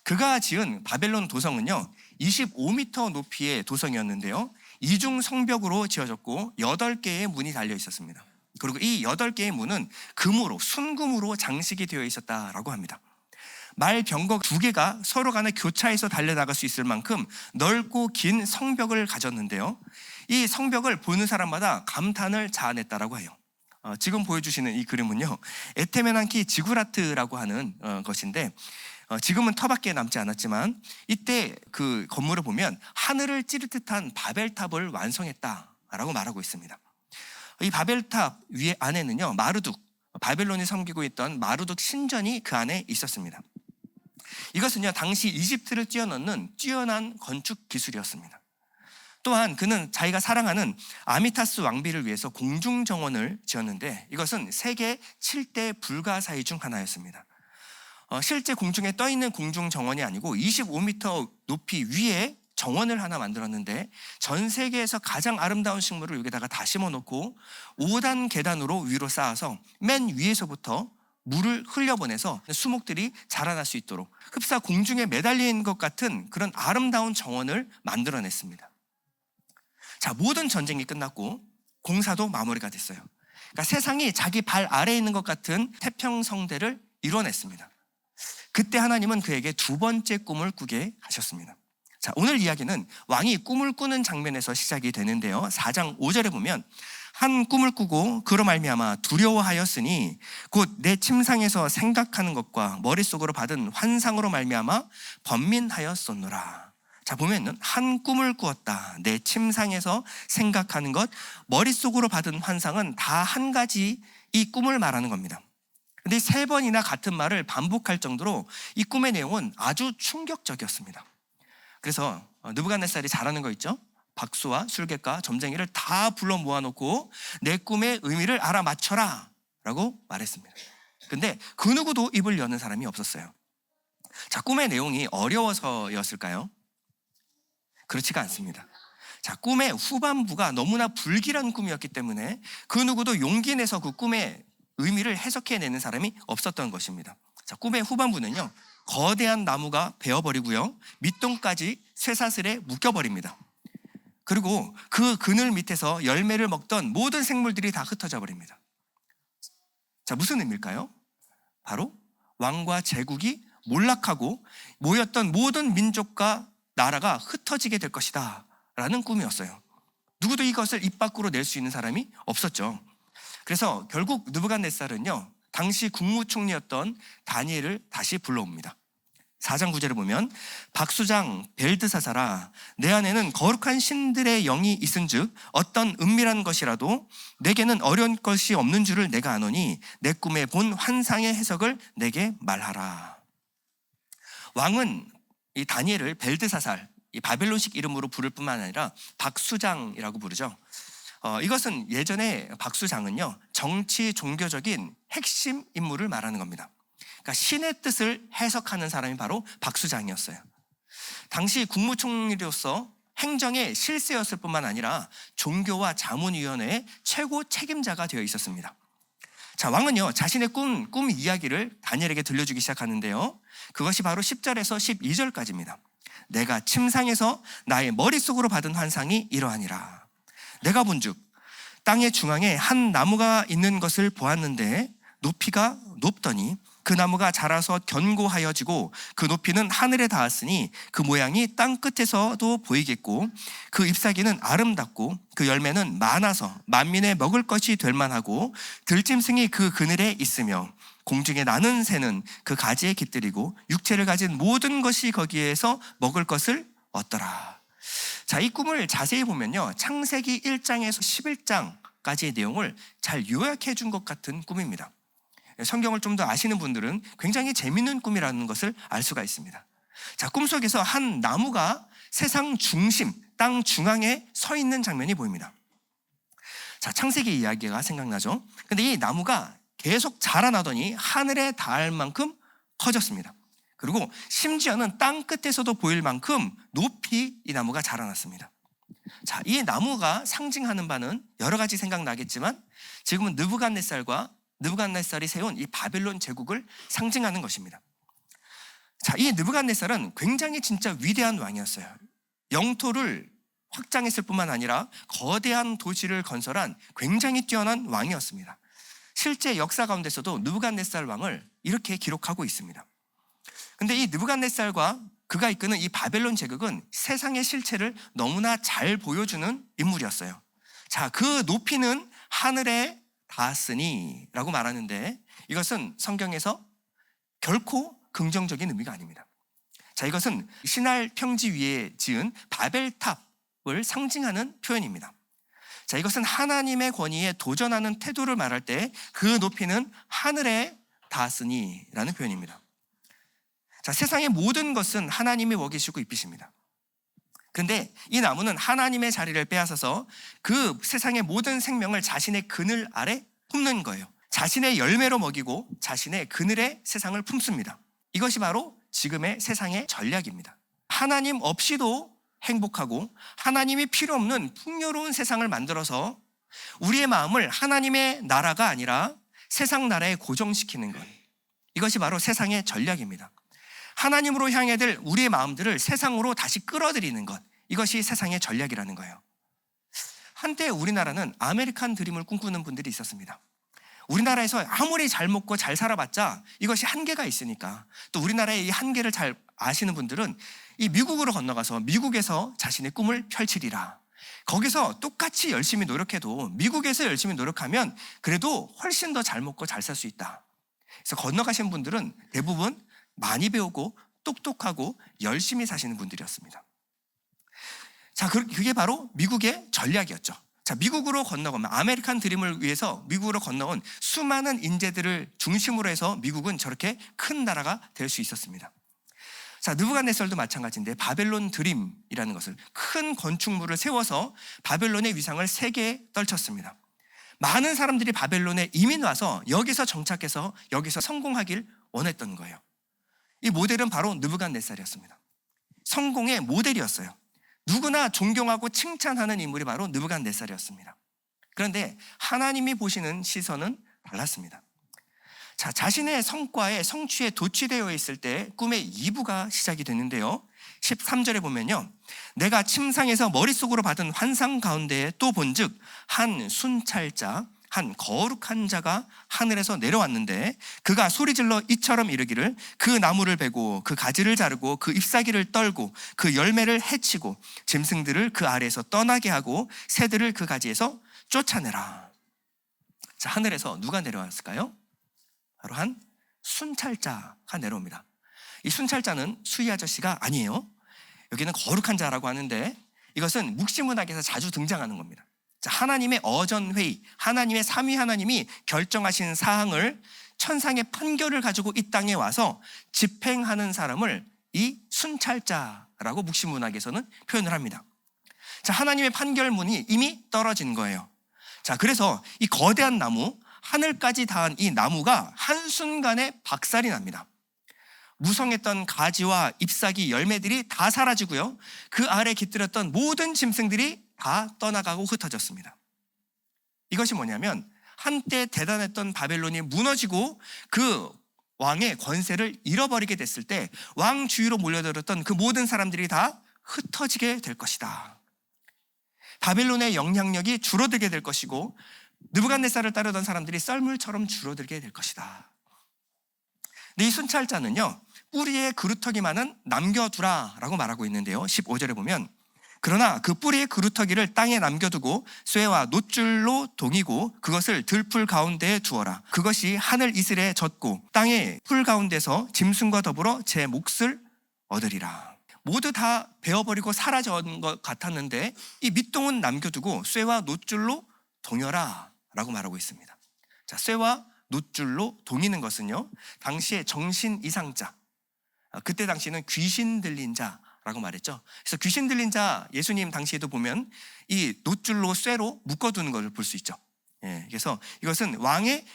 그가 지은 바벨론 도성은요 25m 높이의 도성이었는데요, 이중 성벽으로 지어졌고 8개의 문이 달려 있었습니다. 그리고 이 8개의 문은 금으로, 순금으로 장식이 되어 있었다라고 합니다. 말 병거 2개가 서로 간에 교차해서 달려나갈 수 있을 만큼 넓고 긴 성벽을 가졌는데요, 이 성벽을 보는 사람마다 감탄을 자아냈다라고 해요. 지금 보여주시는 이 그림은요, 에테메난키 지구라트라고 하는 것인데 지금은 터밖에 남지 않았지만 이때 그 건물을 보면 하늘을 찌를 듯한 바벨탑을 완성했다라고 말하고 있습니다. 이 바벨탑 위에 안에는요, 마르둑, 바벨론이 섬기고 있던 마르둑 신전이 그 안에 있었습니다. 이것은요, 당시 이집트를 뛰어넘는 뛰어난 건축 기술이었습니다. 또한 그는 자기가 사랑하는 아미타스 왕비를 위해서 공중정원을 지었는데 이것은 세계 7대 불가사의 중 하나였습니다. 실제 공중에 떠있는 공중정원이 아니고 25m 높이 위에 정원을 하나 만들었는데 전 세계에서 가장 아름다운 식물을 여기다가 다 심어놓고 5단 계단으로 위로 쌓아서 맨 위에서부터 물을 흘려보내서 수목들이 자라날 수 있도록 흡사 공중에 매달린 것 같은 그런 아름다운 정원을 만들어냈습니다. 자, 모든 전쟁이 끝났고 공사도 마무리가 됐어요. 그러니까 세상이 자기 발 아래에 있는 것 같은 태평성대를 이뤄냈습니다. 그때 하나님은 그에게 두 번째 꿈을 꾸게 하셨습니다. 자, 오늘 이야기는 왕이 꿈을 꾸는 장면에서 시작이 되는데요, 4장 5절에 보면 한 꿈을 꾸고 그로 말미암아 두려워하였으니 곧 내 침상에서 생각하는 것과 머릿속으로 받은 환상으로 말미암아 번민하였었노라. 자, 보면은 한 꿈을 꾸었다, 내 침상에서 생각하는 것, 머릿속으로 받은 환상은 다 한 가지 이 꿈을 말하는 겁니다. 근데 3번이나 같은 말을 반복할 정도로 이 꿈의 내용은 아주 충격적이었습니다. 그래서 느부갓네살이 잘하는 거 있죠? 박수와 술객과 점쟁이를 다 불러 모아놓고 내 꿈의 의미를 알아맞혀라 라고 말했습니다. 근데 그 누구도 입을 여는 사람이 없었어요. 자, 꿈의 내용이 어려워서였을까요? 그렇지가 않습니다. 자, 꿈의 후반부가 너무나 불길한 꿈이었기 때문에 그 누구도 용기 내서 그 꿈의 의미를 해석해내는 사람이 없었던 것입니다. 자, 꿈의 후반부는요, 거대한 나무가 베어버리고요, 밑동까지 쇠사슬에 묶여버립니다. 그리고 그 그늘 밑에서 열매를 먹던 모든 생물들이 다 흩어져 버립니다. 자, 무슨 의미일까요? 바로 왕과 제국이 몰락하고 모였던 모든 민족과 나라가 흩어지게 될 것이다 라는 꿈이었어요. 누구도 이것을 입 밖으로 낼 수 있는 사람이 없었죠. 그래서 결국 느부갓네살은요, 당시 국무총리였던 다니엘을 다시 불러옵니다. 4장 9절을 보면 박수장 벨드사사라, 내 안에는 거룩한 신들의 영이 있은즉 어떤 은밀한 것이라도 내게는 어려운 것이 없는 줄을 내가 아노니 내 꿈에 본 환상의 해석을 내게 말하라. 왕은 이 다니엘을 벨드사살, 이 바벨론식 이름으로 부를 뿐만 아니라 박수장이라고 부르죠. 이것은 예전에 박수장은요, 정치 종교적인 핵심 인물을 말하는 겁니다. 그러니까 신의 뜻을 해석하는 사람이 바로 박수장이었어요. 당시 국무총리로서 행정의 실세였을 뿐만 아니라 종교와 자문위원회의 최고 책임자가 되어 있었습니다. 자, 왕은요, 자신의 꿈 이야기를 다니엘에게 들려주기 시작하는데요, 그것이 바로 10절에서 12절까지입니다. 내가 침상에서 나의 머릿속으로 받은 환상이 이러하니라. 내가 본즉 땅의 중앙에 한 나무가 있는 것을 보았는데 높이가 높더니 그 나무가 자라서 견고하여지고 그 높이는 하늘에 닿았으니 그 모양이 땅 끝에서도 보이겠고 그 잎사귀는 아름답고 그 열매는 많아서 만민의 먹을 것이 될 만하고 들짐승이 그 그늘에 있으며 공중에 나는 새는 그 가지에 깃들이고 육체를 가진 모든 것이 거기에서 먹을 것을 얻더라. 자, 이 꿈을 자세히 보면요, 창세기 1장에서 11장까지의 내용을 잘 요약해 준 것 같은 꿈입니다. 성경을 좀 더 아시는 분들은 굉장히 재밌는 꿈이라는 것을 알 수가 있습니다. 자, 꿈속에서 한 나무가 세상 중심, 땅 중앙에 서 있는 장면이 보입니다. 자, 창세기 이야기가 생각나죠? 근데 이 나무가 계속 자라나더니 하늘에 닿을 만큼 커졌습니다. 그리고 심지어는 땅 끝에서도 보일 만큼 높이 이 나무가 자라났습니다. 자, 이 나무가 상징하는 바는 여러 가지 생각나겠지만 지금은 느부갓네살이 세운 이 바벨론 제국을 상징하는 것입니다. 자, 이 느부갓네살은 굉장히 진짜 위대한 왕이었어요. 영토를 확장했을 뿐만 아니라 거대한 도시를 건설한 굉장히 뛰어난 왕이었습니다. 실제 역사 가운데서도 느부갓네살 왕을 이렇게 기록하고 있습니다. 근데 이 느부갓네살과 그가 이끄는 이 바벨론 제국은 세상의 실체를 너무나 잘 보여주는 인물이었어요. 자, 그 높이는 하늘에 닿았으니 라고 말하는데 이것은 성경에서 결코 긍정적인 의미가 아닙니다. 자, 이것은 신할 평지 위에 지은 바벨탑을 상징하는 표현입니다. 자, 이것은 하나님의 권위에 도전하는 태도를 말할 때 그 높이는 하늘에 닿았으니 라는 표현입니다. 자, 세상의 모든 것은 하나님이 먹이시고 입히십니다. 그런데 이 나무는 하나님의 자리를 빼앗아서 그 세상의 모든 생명을 자신의 그늘 아래 품는 거예요. 자신의 열매로 먹이고 자신의 그늘에 세상을 품습니다. 이것이 바로 지금의 세상의 전략입니다. 하나님 없이도 행복하고 하나님이 필요 없는 풍요로운 세상을 만들어서 우리의 마음을 하나님의 나라가 아니라 세상 나라에 고정시키는 것, 이것이 바로 세상의 전략입니다. 하나님으로 향해야 될 우리의 마음들을 세상으로 다시 끌어들이는 것, 이것이 세상의 전략이라는 거예요. 한때 우리나라는 아메리칸 드림을 꿈꾸는 분들이 있었습니다. 우리나라에서 아무리 잘 먹고 잘 살아봤자 이것이 한계가 있으니까, 또 우리나라의 이 한계를 잘 아시는 분들은 이 미국으로 건너가서 미국에서 자신의 꿈을 펼치리라. 거기서 똑같이 열심히 노력해도 미국에서 열심히 노력하면 그래도 훨씬 더 잘 먹고 잘 살 수 있다. 그래서 건너가신 분들은 대부분 많이 배우고 똑똑하고 열심히 사시는 분들이었습니다. 자, 그게 바로 미국의 전략이었죠. 자, 미국으로 건너가면 아메리칸 드림을 위해서 미국으로 건너온 수많은 인재들을 중심으로 해서 미국은 저렇게 큰 나라가 될 수 있었습니다. 자, 느부갓네살도 마찬가지인데 바벨론 드림이라는 것을, 큰 건축물을 세워서 바벨론의 위상을 세계에 떨쳤습니다. 많은 사람들이 바벨론에 이민 와서 여기서 정착해서 여기서 성공하길 원했던 거예요. 이 모델은 바로 느부갓네살이었습니다. 성공의 모델이었어요. 누구나 존경하고 칭찬하는 인물이 바로 느부갓네살이었습니다. 그런데 하나님이 보시는 시선은 달랐습니다. 자, 자신의 성과에 성취에 도취되어 있을 때 꿈의 2부가 시작이 되는데요. 13절에 보면요. 내가 침상에서 머릿속으로 받은 환상 가운데에 또 본즉 한 순찰자, 한 거룩한 자가 하늘에서 내려왔는데 그가 소리질러 이처럼 이르기를 그 나무를 베고 그 가지를 자르고 그 잎사귀를 떨고 그 열매를 해치고 짐승들을 그 아래에서 떠나게 하고 새들을 그 가지에서 쫓아내라. 자, 하늘에서 누가 내려왔을까요? 바로 한 순찰자가 내려옵니다. 이 순찰자는 수희 아저씨가 아니에요. 여기는 거룩한 자라고 하는데 이것은 묵시문학에서 자주 등장하는 겁니다. 자, 하나님의 어전회의, 하나님의 삼위 하나님이 결정하신 사항을 천상의 판결을 가지고 이 땅에 와서 집행하는 사람을 이 순찰자라고 묵시문학에서는 표현을 합니다. 자, 하나님의 판결문이 이미 떨어진 거예요. 자, 그래서 이 거대한 나무, 하늘까지 닿은 이 나무가 한순간에 박살이 납니다. 무성했던 가지와 잎사귀, 열매들이 다 사라지고요. 그 아래 깃들었던 모든 짐승들이 다 떠나가고 흩어졌습니다. 이것이 뭐냐면 한때 대단했던 바벨론이 무너지고 그 왕의 권세를 잃어버리게 됐을 때 왕 주위로 몰려들었던 그 모든 사람들이 다 흩어지게 될 것이다. 바벨론의 영향력이 줄어들게 될 것이고 느부갓네살을 따르던 사람들이 썰물처럼 줄어들게 될 것이다. 근데 이 순찰자는요, 뿌리에 그루터기만은 남겨두라라고 말하고 있는데요. 15절에 보면 그러나 그 뿌리의 그루터기를 땅에 남겨두고 쇠와 놋줄로 동이고 그것을 들풀 가운데에 두어라. 그것이 하늘 이슬에 젖고 땅의 풀 가운데서 짐승과 더불어 제 몫을 얻으리라. 모두 다 베어버리고 사라진 것 같았는데 이 밑동은 남겨두고 쇠와 놋줄로 동여라 라고 말하고 있습니다. 자, 쇠와 놋줄로 동이는 것은요, 당시의 정신 이상자, 그때 당시에는 귀신 들린 자라고 말했죠. 그래서 귀신 들린 자 예수님 당시에도 보면 이 놋줄로 쇠로 묶어두는 것을 볼 수 있죠. 예, 그래서 이것은 왕의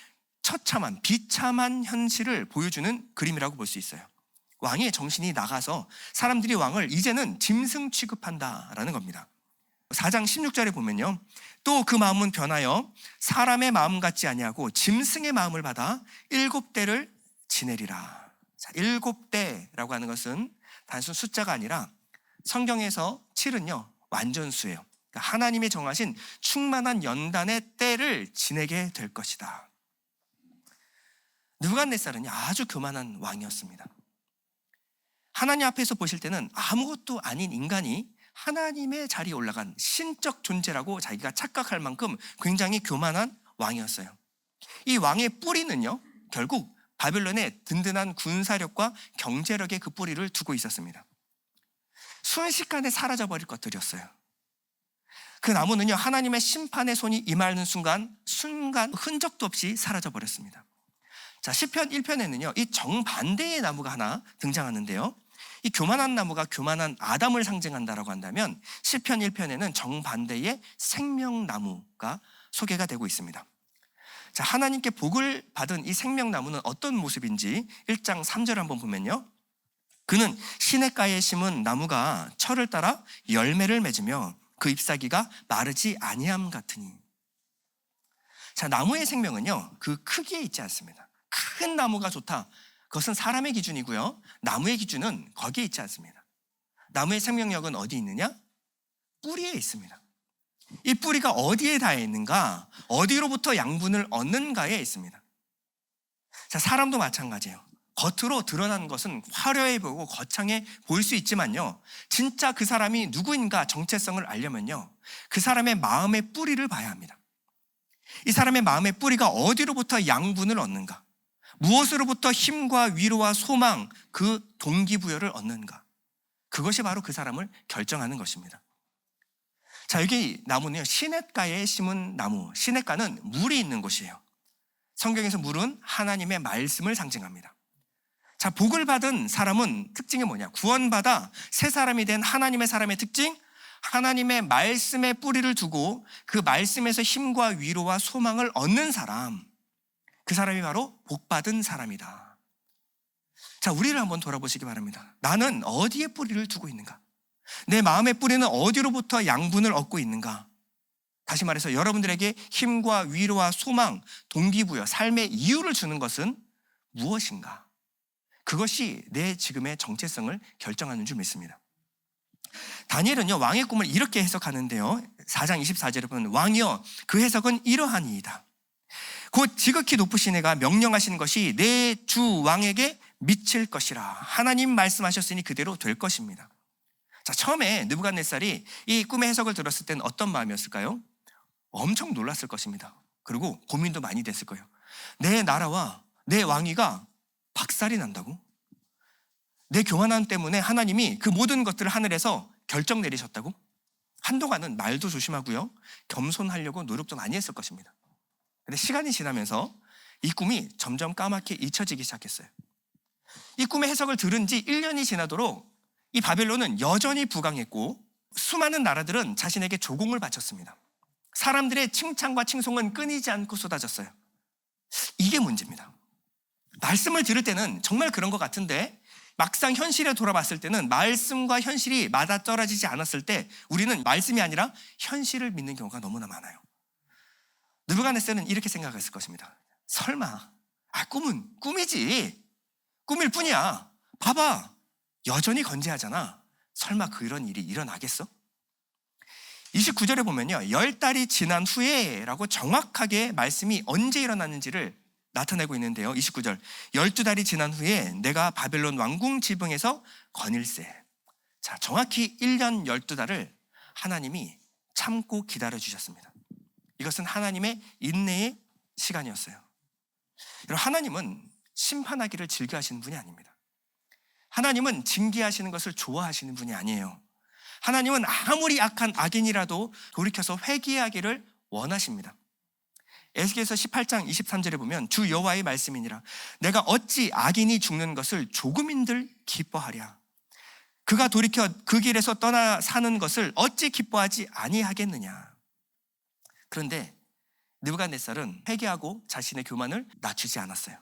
처참한 비참한 현실을 보여주는 그림이라고 볼 수 있어요. 왕의 정신이 나가서 사람들이 왕을 이제는 짐승 취급한다라는 겁니다. 4장 16절에 보면요, 또 그 마음은 변하여 사람의 마음 같지 아니하고 짐승의 마음을 받아 7대를 지내리라. 자, 7대라고 하는 것은 단순 숫자가 아니라 성경에서 7은요 완전수예요. 그러니까 하나님이 정하신 충만한 연단의 때를 지내게 될 것이다. 느부갓네살은 아주 교만한 왕이었습니다. 하나님 앞에서 보실 때는 아무것도 아닌 인간이 하나님의 자리에 올라간 신적 존재라고 자기가 착각할 만큼 굉장히 교만한 왕이었어요. 이 왕의 뿌리는요, 결국 바벨론의 든든한 군사력과 경제력에 그 뿌리를 두고 있었습니다. 순식간에 사라져버릴 것들이었어요. 그 나무는요, 하나님의 심판의 손이 임하는 순간 흔적도 없이 사라져버렸습니다. 자, 시편 1편에는요, 이 정반대의 나무가 하나 등장하는데요, 이 교만한 나무가 교만한 아담을 상징한다라고 한다면 시편 1편에는 정반대의 생명나무가 소개가 되고 있습니다. 자, 하나님께 복을 받은 이 생명나무는 어떤 모습인지 1장 3절 한번 보면요, 그는 시냇가에 심은 나무가 철을 따라 열매를 맺으며 그 잎사귀가 마르지 아니함 같으니. 자, 나무의 생명은요 그 크기에 있지 않습니다. 큰 나무가 좋다, 그것은 사람의 기준이고요, 나무의 기준은 거기에 있지 않습니다. 나무의 생명력은 어디 있느냐? 뿌리에 있습니다. 이 뿌리가 어디에 닿아 있는가, 어디로부터 양분을 얻는가에 있습니다. 자, 사람도 마찬가지예요. 겉으로 드러나는 것은 화려해 보이고 거창해 보일 수 있지만요, 진짜 그 사람이 누구인가 정체성을 알려면요, 그 사람의 마음의 뿌리를 봐야 합니다. 이 사람의 마음의 뿌리가 어디로부터 양분을 얻는가, 무엇으로부터 힘과 위로와 소망, 그 동기부여를 얻는가, 그것이 바로 그 사람을 결정하는 것입니다. 자, 여기 나무는요, 시냇가에 심은 나무, 시냇가는 물이 있는 곳이에요. 성경에서 물은 하나님의 말씀을 상징합니다. 자, 복을 받은 사람은 특징이 뭐냐? 구원받아 새 사람이 된 하나님의 사람의 특징, 하나님의 말씀에 뿌리를 두고 그 말씀에서 힘과 위로와 소망을 얻는 사람, 그 사람이 바로 복받은 사람이다. 자, 우리를 한번 돌아보시기 바랍니다. 나는 어디에 뿌리를 두고 있는가? 내 마음의 뿌리는 어디로부터 양분을 얻고 있는가? 다시 말해서 여러분들에게 힘과 위로와 소망, 동기부여, 삶의 이유를 주는 것은 무엇인가? 그것이 내 지금의 정체성을 결정하는 줄 믿습니다. 다니엘은요, 왕의 꿈을 이렇게 해석하는데요. 4장 24절에 보면 왕이여 그 해석은 이러하니이다. 곧 지극히 높으신 이가 명령하신 것이 내 주 왕에게 미칠 것이라. 하나님 말씀하셨으니 그대로 될 것입니다. 자, 처음에 느부갓네살이 이 꿈의 해석을 들었을 때는 어떤 마음이었을까요? 엄청 놀랐을 것입니다. 그리고 고민도 많이 됐을 거예요. 내 나라와 내 왕위가 박살이 난다고? 내 교만함 때문에 하나님이 그 모든 것들을 하늘에서 결정 내리셨다고? 한동안은 말도 조심하고요, 겸손하려고 노력도 많이 했을 것입니다. 근데 시간이 지나면서 이 꿈이 점점 까맣게 잊혀지기 시작했어요. 이 꿈의 해석을 들은 지 1년이 지나도록 이 바벨론은 여전히 부강했고 수많은 나라들은 자신에게 조공을 바쳤습니다. 사람들의 칭찬과 칭송은 끊이지 않고 쏟아졌어요. 이게 문제입니다. 말씀을 들을 때는 정말 그런 것 같은데 막상 현실에 돌아봤을 때는 말씀과 현실이 맞아떨어지지 않았을 때 우리는 말씀이 아니라 현실을 믿는 경우가 너무나 많아요. 느부갓네살은 이렇게 생각했을 것입니다. 설마 꿈은 꿈이지, 꿈일 뿐이야. 봐봐, 여전히 건재하잖아. 설마 그런 일이 일어나겠어? 29절에 보면요, 10달이 지난 후에 라고 정확하게 말씀이 언제 일어났는지를 나타내고 있는데요. 29절, 12달이 지난 후에 내가 바벨론 왕궁 지붕에서 거닐세. 자, 정확히 1년 12달을 하나님이 참고 기다려주셨습니다. 이것은 하나님의 인내의 시간이었어요. 여러분, 하나님은 심판하기를 즐겨하시는 분이 아닙니다. 하나님은 징계하시는 것을 좋아하시는 분이 아니에요. 하나님은 아무리 악한 악인이라도 돌이켜서 회개하기를 원하십니다. 에스겔서 18장 23절에 보면 주 여호와의 말씀이니라. 내가 어찌 악인이 죽는 것을 조금인들 기뻐하랴. 그가 돌이켜 그 길에서 떠나 사는 것을 어찌 기뻐하지 아니하겠느냐. 그런데 느부갓네살은 회개하고 자신의 교만을 낮추지 않았어요.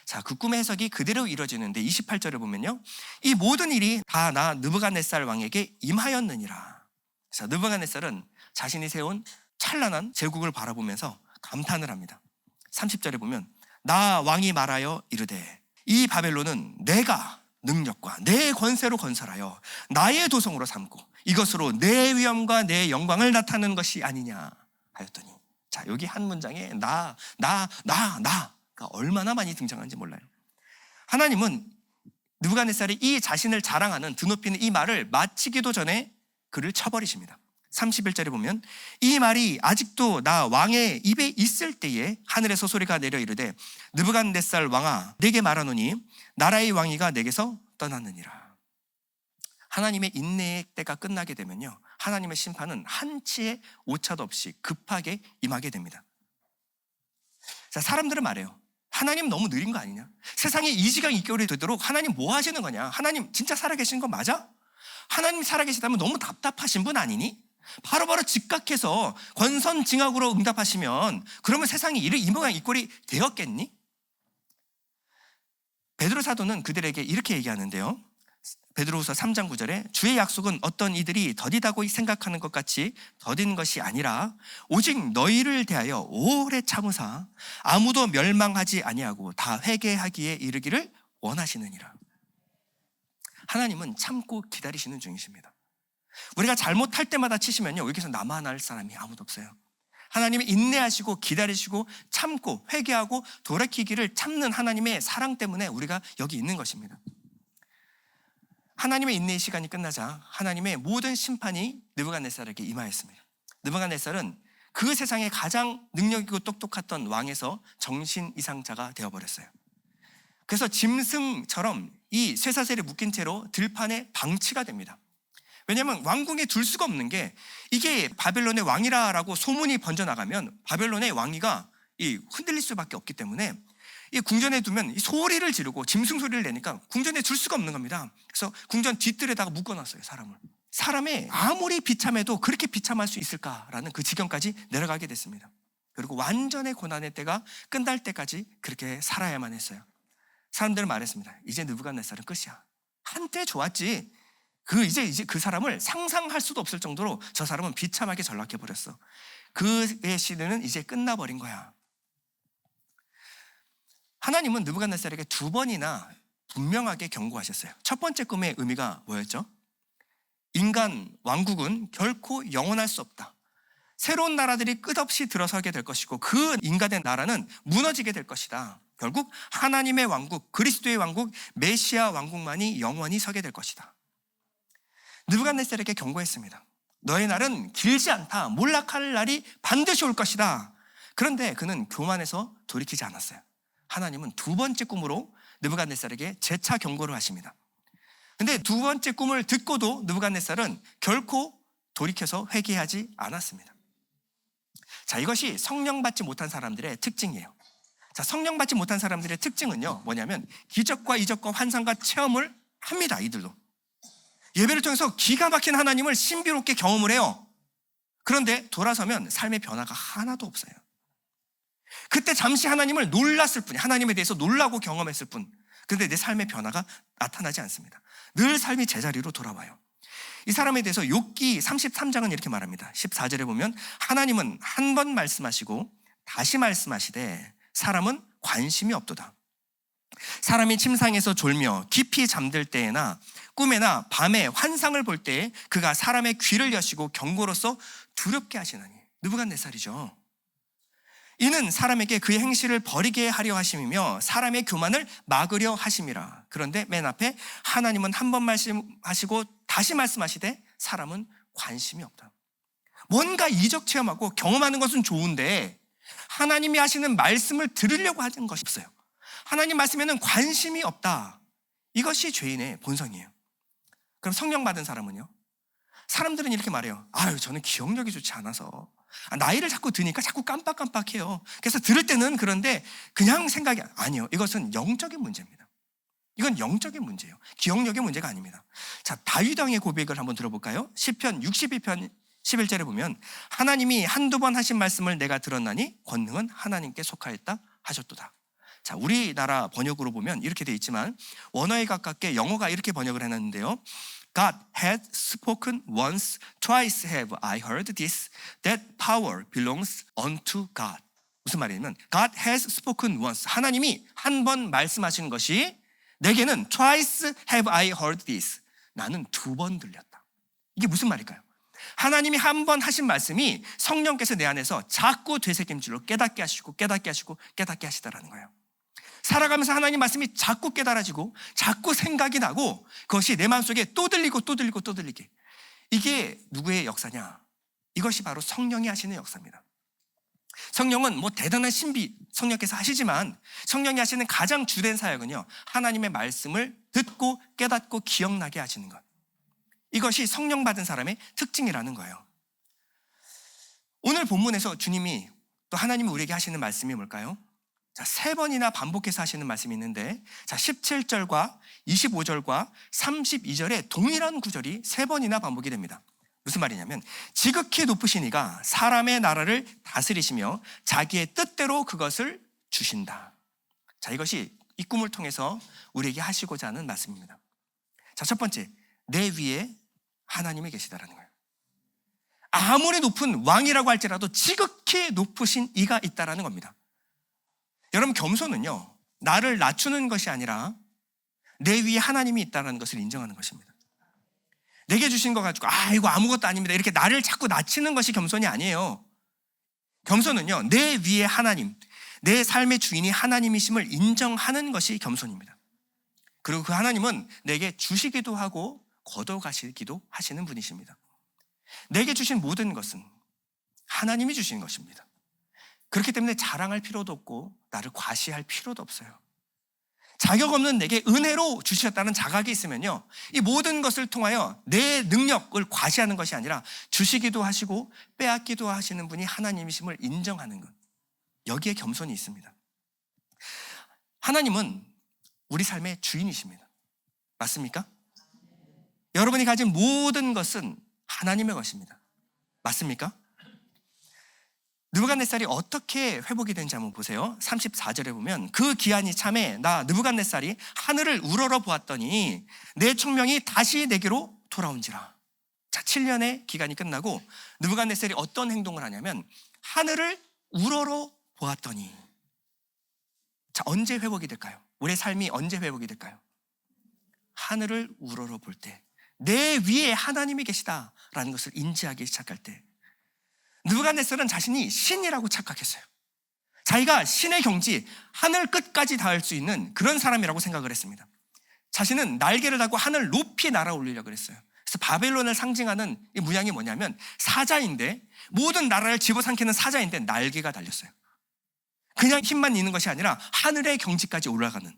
자, 그 꿈의 해석이 그대로 이루어지는데 28절에 보면요, 이 모든 일이 다 나 느부갓네살 왕에게 임하였느니라. 자, 느부갓네살은 자신이 세운 찬란한 제국을 바라보면서 감탄을 합니다. 30절에 보면 나 왕이 말하여 이르되 이 바벨론은 내가 능력과 내 권세로 건설하여 나의 도성으로 삼고 이것으로 내 위엄과 내 영광을 나타내는 것이 아니냐 하였더니, 자, 여기 한 문장에 나가 얼마나 많이 등장하는지 몰라요. 하나님은 느부갓네살이 이 자신을 자랑하는 드높이는 이 말을 마치기도 전에 그를 쳐버리십니다. 31절에 보면 이 말이 아직도 나 왕의 입에 있을 때에 하늘에서 소리가 내려 이르되 느부갓네살 왕아 내게 말하노니 나라의 왕위가 내게서 떠났느니라. 하나님의 인내의 때가 끝나게 되면요, 하나님의 심판은 한치의 오차도 없이 급하게 임하게 됩니다. 자, 사람들은 말해요. 하나님 너무 느린 거 아니냐? 세상에 2시간 2개월이 되도록 하나님 뭐 하시는 거냐? 하나님 진짜 살아계신 거 맞아? 하나님 살아계시다면 너무 답답하신 분 아니니? 바로바로 즉각해서 권선징악으로 응답하시면 그러면 세상이 이 모양 이 꼴이 되었겠니? 베드로 사도는 그들에게 이렇게 얘기하는데요. 베드로후서 3장 9절에 주의 약속은 어떤 이들이 더디다고 생각하는 것 같이 더딘 것이 아니라 오직 너희를 대하여 오래 참으사 아무도 멸망하지 아니하고 다 회개하기에 이르기를 원하시느니라. 하나님은 참고 기다리시는 중이십니다. 우리가 잘못할 때마다 치시면요, 여기서 나만 할 사람이 아무도 없어요. 하나님이 인내하시고 기다리시고 참고 회개하고 돌이키기를 참는 하나님의 사랑 때문에 우리가 여기 있는 것입니다. 하나님의 인내의 시간이 끝나자 하나님의 모든 심판이 느부갓네살에게 임하였습니다. 느부갓네살은 그 세상에 가장 능력있고 똑똑했던 왕에서 정신 이상자가 되어버렸어요. 그래서 짐승처럼 이 쇠사슬에 묶인 채로 들판에 방치가 됩니다. 왜냐하면 왕궁에 둘 수가 없는 게, 이게 바벨론의 왕이라고 소문이 번져나가면 바벨론의 왕위가 흔들릴 수밖에 없기 때문에 이 궁전에 두면 소리를 지르고 짐승 소리를 내니까 궁전에 둘 수가 없는 겁니다. 그래서 궁전 뒷뜰에다가 묶어놨어요, 사람을. 사람이 아무리 비참해도 그렇게 비참할 수 있을까라는 그 지경까지 내려가게 됐습니다. 그리고 완전의 고난의 때가 끝날 때까지 그렇게 살아야만 했어요. 사람들은 말했습니다. 이제 느부갓네살은 끝이야. 한때 좋았지. 이제 그 사람을 상상할 수도 없을 정도로 저 사람은 비참하게 전락해 버렸어. 그의 시대는 이제 끝나버린 거야. 하나님은 느부갓네살에게 2번이나 분명하게 경고하셨어요. 첫 번째 꿈의 의미가 뭐였죠? 인간 왕국은 결코 영원할 수 없다. 새로운 나라들이 끝없이 들어서게 될 것이고 그 인간의 나라는 무너지게 될 것이다. 결국 하나님의 왕국, 그리스도의 왕국, 메시아 왕국만이 영원히 서게 될 것이다. 느부갓네살에게 경고했습니다. 너의 날은 길지 않다. 몰락할 날이 반드시 올 것이다. 그런데 그는 교만해서 돌이키지 않았어요. 하나님은 2번째 꿈으로 느부갓네살에게 재차 경고를 하십니다. 근데 2번째 꿈을 듣고도 느부갓네살은 결코 돌이켜서 회개하지 않았습니다. 자, 이것이 성령 받지 못한 사람들의 특징이에요. 자, 성령 받지 못한 사람들의 특징은요, 뭐냐면 기적과 이적과 환상과 체험을 합니다. 이들도 예배를 통해서 기가 막힌 하나님을 신비롭게 경험을 해요. 그런데 돌아서면 삶의 변화가 하나도 없어요. 그때 잠시 하나님을 놀랐을 뿐이에요. 하나님에 대해서 놀라고 경험했을 뿐. 그런데 내 삶의 변화가 나타나지 않습니다. 늘 삶이 제자리로 돌아와요. 이 사람에 대해서 욥기 33장은 이렇게 말합니다. 14절에 보면 하나님은 한 번 말씀하시고 다시 말씀하시되 사람은 관심이 없도다. 사람이 침상에서 졸며 깊이 잠들 때에나 꿈에나 밤에 환상을 볼 때에 그가 사람의 귀를 여시고 경고로서 두렵게 하시나니. 느부갓네살이죠. 이는 사람에게 그의 행실을 버리게 하려 하심이며 사람의 교만을 막으려 하심이라. 그런데 맨 앞에 하나님은 한 번 말씀하시고 다시 말씀하시되 사람은 관심이 없다. 뭔가 이적 체험하고 경험하는 것은 좋은데 하나님이 하시는 말씀을 들으려고 하는 것이 없어요. 하나님 말씀에는 관심이 없다. 이것이 죄인의 본성이에요. 그럼 성령 받은 사람은요? 사람들은 이렇게 말해요. 아유, 저는 기억력이 좋지 않아서 나이를 자꾸 드니까 자꾸 깜빡깜빡해요. 그래서 들을 때는 그런데 그냥 생각이 아니에요. 이것은 영적인 문제입니다. 이건 영적인 문제예요. 기억력의 문제가 아닙니다. 자, 다윗 왕의 고백을 한번 들어볼까요? 시편 62편 11절에 보면 하나님이 한두 번 하신 말씀을 내가 들었나니 권능은 하나님께 속하였다 하셨도다. 자, 우리나라 번역으로 보면 이렇게 돼 있지만 원어에 가깝게 영어가 이렇게 번역을 해놨는데요. God had spoken once, twice have I heard this, that power belongs unto God. 무슨 말이냐면 God has spoken once, 하나님이 한 번 말씀하신 것이 내게는 twice have I heard this, 나는 2번 들렸다. 이게 무슨 말일까요? 하나님이 한 번 하신 말씀이 성령께서 내 안에서 자꾸 되새김질로 깨닫게 하시고 깨닫게 하시고 깨닫게 하시다라는 거예요. 살아가면서 하나님 말씀이 자꾸 깨달아지고 자꾸 생각이 나고 그것이 내 마음속에 또 들리고 또 들리고 또 들리게. 이게 누구의 역사냐? 이것이 바로 성령이 하시는 역사입니다. 성령은 뭐 대단한 신비 성령께서 하시지만 성령이 하시는 가장 주된 사역은요, 하나님의 말씀을 듣고 깨닫고 기억나게 하시는 것. 이것이 성령 받은 사람의 특징이라는 거예요. 오늘 본문에서 주님이 또 하나님이 우리에게 하시는 말씀이 뭘까요? 자, 3번이나 반복해서 하시는 말씀이 있는데, 자, 17절과 25절과 32절에 동일한 구절이 3번이나 반복이 됩니다. 무슨 말이냐면 지극히 높으신 이가 사람의 나라를 다스리시며 자기의 뜻대로 그것을 주신다. 자, 이것이 이 꿈을 통해서 우리에게 하시고자 하는 말씀입니다. 자, 첫 번째, 내 위에 하나님이 계시다라는 거예요. 아무리 높은 왕이라고 할지라도 지극히 높으신 이가 있다라는 겁니다. 여러분, 겸손은요, 나를 낮추는 것이 아니라 내 위에 하나님이 있다는 것을 인정하는 것입니다. 내게 주신 거 가지고 이거 아무것도 아닙니다, 이렇게 나를 자꾸 낮추는 것이 겸손이 아니에요. 겸손은요, 내 위에 하나님, 내 삶의 주인이 하나님이심을 인정하는 것이 겸손입니다. 그리고 그 하나님은 내게 주시기도 하고 걷어가시기도 하시는 분이십니다. 내게 주신 모든 것은 하나님이 주신 것입니다. 그렇기 때문에 자랑할 필요도 없고 나를 과시할 필요도 없어요. 자격 없는 내게 은혜로 주셨다는 자각이 있으면요, 이 모든 것을 통하여 내 능력을 과시하는 것이 아니라 주시기도 하시고 빼앗기도 하시는 분이 하나님이심을 인정하는 것, 여기에 겸손이 있습니다. 하나님은 우리 삶의 주인이십니다. 맞습니까? 여러분이 가진 모든 것은 하나님의 것입니다. 맞습니까? 느부갓네살이 어떻게 회복이 되는지 한번 보세요. 34절에 보면 그 기한이 참에 나 느부갓네살이 하늘을 우러러 보았더니 내 총명이 다시 내게로 돌아온지라. 자, 7년의 기간이 끝나고 느부갓네살이 어떤 행동을 하냐면 하늘을 우러러 보았더니, 자, 언제 회복이 될까요? 우리의 삶이 언제 회복이 될까요? 하늘을 우러러 볼 때, 내 위에 하나님이 계시다라는 것을 인지하기 시작할 때. 느부갓네살은 자신이 신이라고 착각했어요. 자기가 신의 경지, 하늘 끝까지 닿을 수 있는 그런 사람이라고 생각을 했습니다. 자신은 날개를 달고 하늘 높이 날아올리려고 그랬어요. 그래서 바벨론을 상징하는 이 문양이 뭐냐면 사자인데, 모든 나라를 집어삼키는 사자인데 날개가 달렸어요. 그냥 힘만 있는 것이 아니라 하늘의 경지까지 올라가는.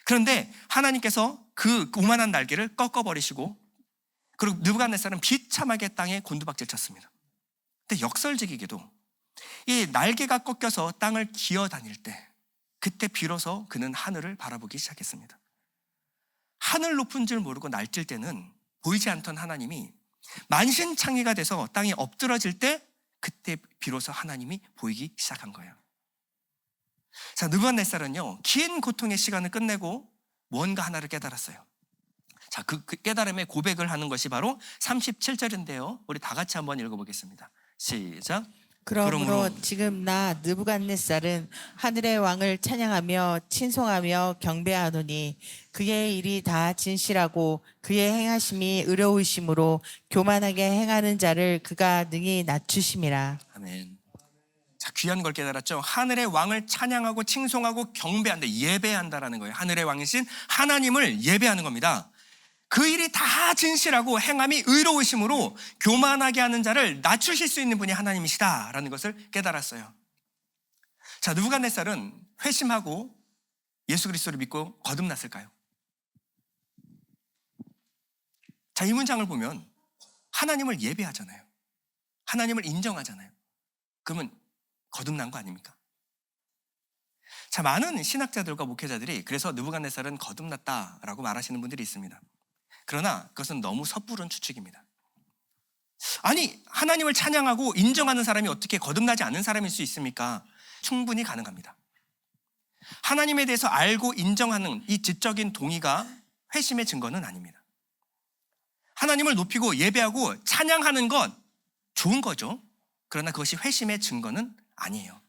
그런데 하나님께서 그 오만한 날개를 꺾어버리시고, 그리고 느부갓네살은 비참하게 땅에 곤두박질 쳤습니다. 근데 역설적이게도 이 날개가 꺾여서 땅을 기어다닐 때, 그때 비로소 그는 하늘을 바라보기 시작했습니다. 하늘 높은 줄 모르고 날뛸 때는 보이지 않던 하나님이 만신창이가 돼서 땅에 엎드러질 때, 그때 비로소 하나님이 보이기 시작한 거예요. 자, 느부갓네살은요, 긴 고통의 시간을 끝내고 뭔가 하나를 깨달았어요. 자, 그 깨달음의 고백을 하는 것이 바로 37절인데요. 우리 다 같이 한번 읽어보겠습니다. 시작. 그러므로 지금 나 느부갓네살은 하늘의 왕을 찬양하며 친송하며 경배하노니 그의 일이 다 진실하고 그의 행하심이 의로우심으로 교만하게 행하는 자를 그가 능히 낮추심이라. 아멘. 자, 귀한 걸 깨달았죠. 하늘의 왕을 찬양하고 칭송하고 경배한다, 예배한다라는 거예요. 하늘의 왕이신 하나님을 예배하는 겁니다. 그 일이 다 진실하고 행함이 의로우심으로 교만하게 하는 자를 낮추실 수 있는 분이 하나님이시다라는 것을 깨달았어요. 자, 느부갓네살은 회심하고 예수 그리스도를 믿고 거듭났을까요? 자, 이 문장을 보면 하나님을 예배하잖아요. 하나님을 인정하잖아요. 그러면 거듭난 거 아닙니까? 자, 많은 신학자들과 목회자들이 그래서 느부갓네살은 거듭났다라고 말하시는 분들이 있습니다. 그러나 그것은 너무 섣부른 추측입니다. 아니, 하나님을 찬양하고 인정하는 사람이 어떻게 거듭나지 않은 사람일 수 있습니까? 충분히 가능합니다. 하나님에 대해서 알고 인정하는 이 지적인 동의가 회심의 증거는 아닙니다. 하나님을 높이고 예배하고 찬양하는 건 좋은 거죠. 그러나 그것이 회심의 증거는 아니에요.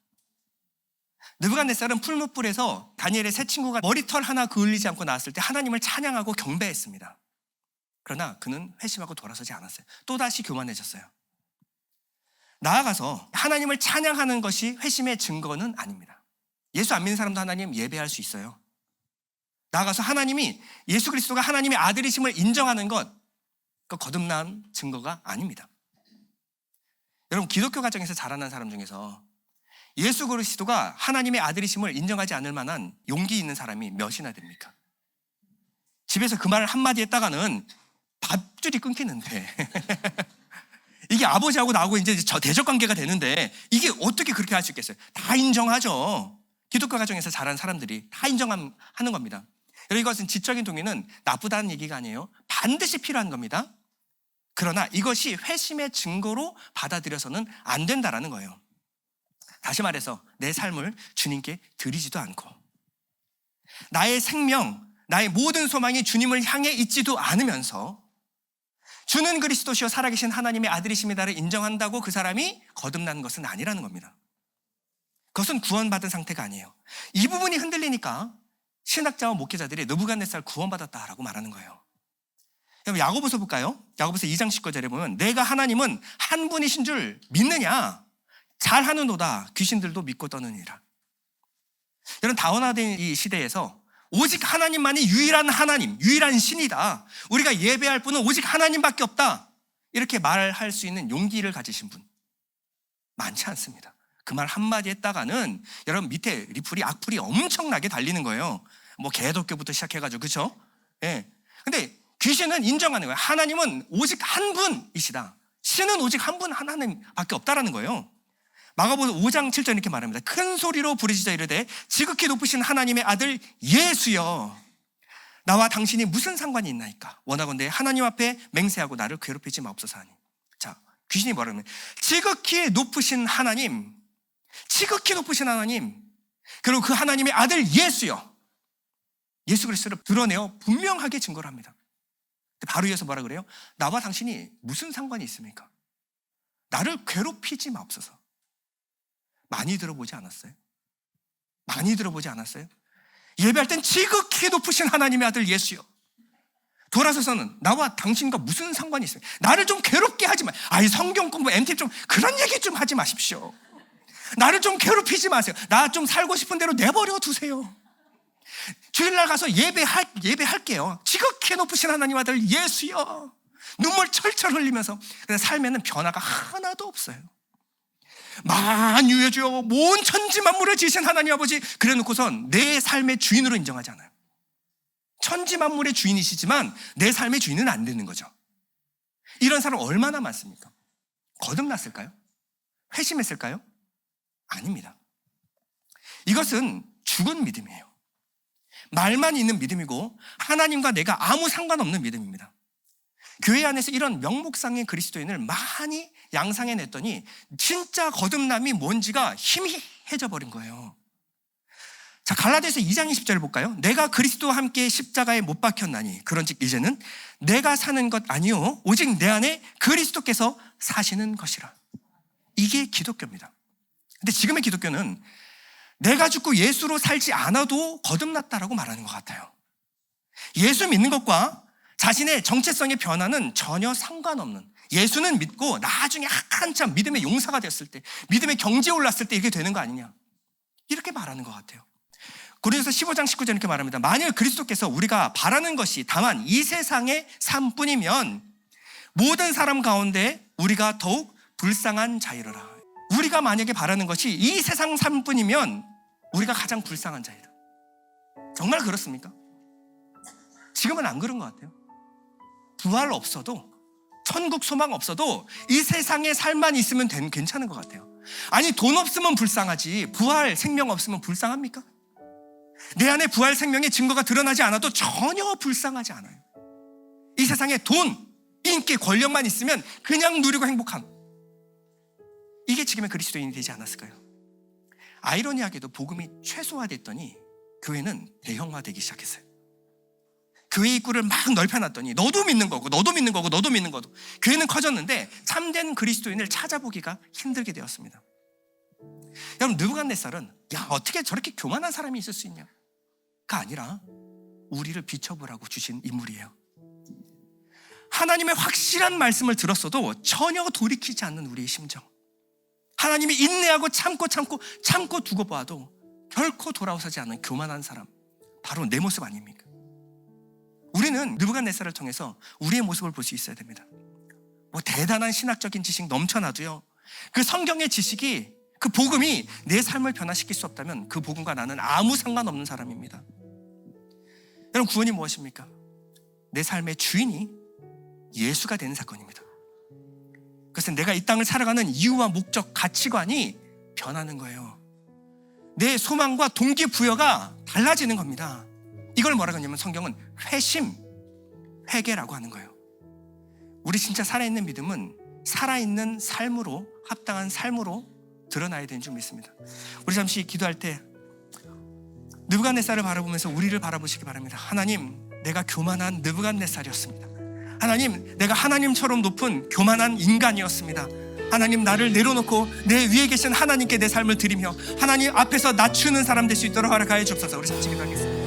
느부갓네살은 풀무불에서 다니엘의 세 친구가 머리털 하나 그을리지 않고 나왔을 때 하나님을 찬양하고 경배했습니다. 그러나 그는 회심하고 돌아서지 않았어요. 또다시 교만해졌어요. 나아가서 하나님을 찬양하는 것이 회심의 증거는 아닙니다. 예수 안 믿는 사람도 하나님 예배할 수 있어요. 나아가서 하나님이, 예수 그리스도가 하나님의 아들이심을 인정하는 것, 그 거듭난 증거가 아닙니다. 여러분, 기독교 가정에서 자라난 사람 중에서 예수 그리스도가 하나님의 아들이심을 인정하지 않을 만한 용기 있는 사람이 몇이나 됩니까? 집에서 그 말을 한마디 했다가는 밥줄이 끊기는데 이게 아버지하고 나하고 이제 대적 관계가 되는데 이게 어떻게 그렇게 할 수 있겠어요? 다 인정하죠. 기독교 가정에서 자란 사람들이 다 인정하는 겁니다. 여러분, 이것은 지적인 동의는 나쁘다는 얘기가 아니에요. 반드시 필요한 겁니다. 그러나 이것이 회심의 증거로 받아들여서는 안 된다라는 거예요. 다시 말해서 내 삶을 주님께 드리지도 않고 나의 생명, 나의 모든 소망이 주님을 향해 있지도 않으면서 주는 그리스도시요 살아계신 하나님의 아들이심이다를 인정한다고 그 사람이 거듭난 것은 아니라는 겁니다. 그것은 구원받은 상태가 아니에요. 이 부분이 흔들리니까 신학자와 목회자들이 느부갓네살 구원받았다라고 말하는 거예요. 야고보서 볼까요? 야고보서 2장 19절에 보면 내가 하나님은 한 분이신 줄 믿느냐? 잘하는도다 귀신들도 믿고 떠느니라. 여러분, 다원화된 이 시대에서 오직 하나님만이 유일한 하나님, 유일한 신이다. 우리가 예배할 분은 오직 하나님밖에 없다. 이렇게 말할 수 있는 용기를 가지신 분 많지 않습니다. 그 말 한마디 했다가는 여러분 밑에 리플이 악플이 엄청나게 달리는 거예요. 뭐 개독교부터 시작해가지고, 그렇죠? 예. 근데 귀신은 인정하는 거예요. 하나님은 오직 한 분이시다. 신은 오직 한 분 하나님밖에 없다라는 거예요. 마가복음 5장 7절 이렇게 말합니다. 큰 소리로 부르짖어 이르되 지극히 높으신 하나님의 아들 예수여, 나와 당신이 무슨 상관이 있나이까? 원하건대 하나님 앞에 맹세하고 나를 괴롭히지 마옵소서 하니. 자, 귀신이 뭐라 그러면 지극히 높으신 하나님, 지극히 높으신 하나님, 그리고 그 하나님의 아들 예수여, 예수 그리스도를 드러내어 분명하게 증거를 합니다. 바로 이어서 뭐라 그래요? 나와 당신이 무슨 상관이 있습니까? 나를 괴롭히지 마옵소서. 많이 들어보지 않았어요? 많이 들어보지 않았어요? 예배할 땐 지극히 높으신 하나님의 아들 예수여, 돌아서서는 나와 당신과 무슨 상관이 있어요? 나를 좀 괴롭게 하지 마. 아이 성경 공부 MT 좀 그런 얘기 좀 하지 마십시오. 나를 좀 괴롭히지 마세요. 나 좀 살고 싶은 대로 내버려 두세요. 주일날 가서 예배할게요. 지극히 높으신 하나님 아들 예수여, 눈물 철철 흘리면서. 근데 삶에는 변화가 하나도 없어요. 만유의 주여, 온 천지 만물을 지으신 하나님 아버지, 그래 놓고선 내 삶의 주인으로 인정하지 않아요. 천지 만물의 주인이시지만 내 삶의 주인은 안 되는 거죠. 이런 사람 얼마나 많습니까? 거듭났을까요? 회심했을까요? 아닙니다. 이것은 죽은 믿음이에요. 말만 있는 믿음이고 하나님과 내가 아무 상관없는 믿음입니다. 교회 안에서 이런 명목상의 그리스도인을 많이 양상해냈더니 진짜 거듭남이 뭔지가 희미해져 버린 거예요. 자, 갈라디아서 2장 20절을 볼까요? 내가 그리스도와 함께 십자가에 못 박혔나니 그런즉 이제는 내가 사는 것 아니요 오직 내 안에 그리스도께서 사시는 것이라. 이게 기독교입니다. 근데 지금의 기독교는 내가 죽고 예수로 살지 않아도 거듭났다라고 말하는 것 같아요. 예수 믿는 것과 자신의 정체성의 변화는 전혀 상관없는, 예수는 믿고 나중에 한참 믿음의 용사가 됐을 때, 믿음의 경지에 올랐을 때 이렇게 되는 거 아니냐, 이렇게 말하는 것 같아요. 고린도서 15장 19절 이렇게 말합니다. 만일 그리스도께서 우리가 바라는 것이 다만 이 세상의 삶뿐이면 모든 사람 가운데 우리가 더욱 불쌍한 자이로라. 우리가 만약에 바라는 것이 이 세상 삶뿐이면 우리가 가장 불쌍한 자이다. 정말 그렇습니까? 지금은 안 그런 것 같아요. 부활 없어도, 천국 소망 없어도 이 세상의 삶만 있으면 괜찮은 것 같아요. 아니, 돈 없으면 불쌍하지 부활 생명 없으면 불쌍합니까? 내 안에 부활 생명의 증거가 드러나지 않아도 전혀 불쌍하지 않아요. 이 세상에 돈, 인기, 권력만 있으면 그냥 누리고 행복함, 이게 지금의 그리스도인이 되지 않았을까요? 아이러니하게도 복음이 최소화됐더니 교회는 대형화되기 시작했어요. 교회 입구를 막 넓혀놨더니 너도 믿는 거고 너도 믿는 거고 너도 믿는 거고, 교회는 커졌는데 참된 그리스도인을 찾아보기가 힘들게 되었습니다. 여러분, 느부갓네살은 야, 어떻게 저렇게 교만한 사람이 있을 수 있냐가 아니라 우리를 비춰보라고 주신 인물이에요. 하나님의 확실한 말씀을 들었어도 전혀 돌이키지 않는 우리의 심정, 하나님이 인내하고 참고 두고 봐도 결코 돌아서지 않는 교만한 사람, 바로 내 모습 아닙니까? 우리는 느부갓네살을 통해서 우리의 모습을 볼 수 있어야 됩니다. 뭐 대단한 신학적인 지식 넘쳐나도요, 그 성경의 지식이, 그 복음이 내 삶을 변화시킬 수 없다면 그 복음과 나는 아무 상관없는 사람입니다. 여러분, 구원이 무엇입니까? 내 삶의 주인이 예수가 되는 사건입니다. 그것은 내가 이 땅을 살아가는 이유와 목적, 가치관이 변하는 거예요. 내 소망과 동기부여가 달라지는 겁니다. 이걸 뭐라고 하냐면 성경은 회개라고 하는 거예요. 우리 진짜 살아있는 믿음은 살아있는 삶으로, 합당한 삶으로 드러나야 되는 줄 믿습니다. 우리 잠시 기도할 때 느부갓네살을 바라보면서 우리를 바라보시기 바랍니다. 하나님, 내가 교만한 느부갓네살이었습니다. 하나님, 내가 하나님처럼 높은 교만한 인간이었습니다. 하나님, 나를 내려놓고 내 위에 계신 하나님께 내 삶을 드리며 하나님 앞에서 낮추는 사람 될 수 있도록 허락하여 주옵소서. 우리 잠시 기도하겠습니다.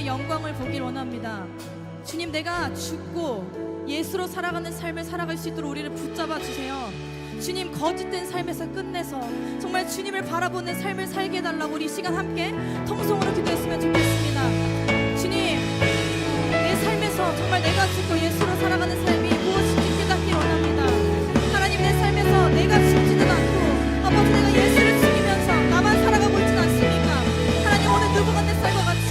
주님의 영광을 보길 원합니다. 주님, 내가 죽고 예수로 살아가는 삶을 살아갈 수 있도록 우리를 붙잡아 주세요. 주님, 거짓된 삶에서 끝내서 정말 주님을 바라보는 삶을 살게 해달라고 우리 이 시간 함께 통성으로 기도했으면 좋겠습니다. 주님, 내 삶에서 정말 내가 죽고 예수로 살아가는 삶이 무엇인지 깨닫기 원합니다. 하나님, 내 삶에서 내가 죽지는 않고 아버지 내가 예수를 죽이면서 나만 살아가고 있지는 않습니까? 하나님, 오늘 느부갓네살과 같이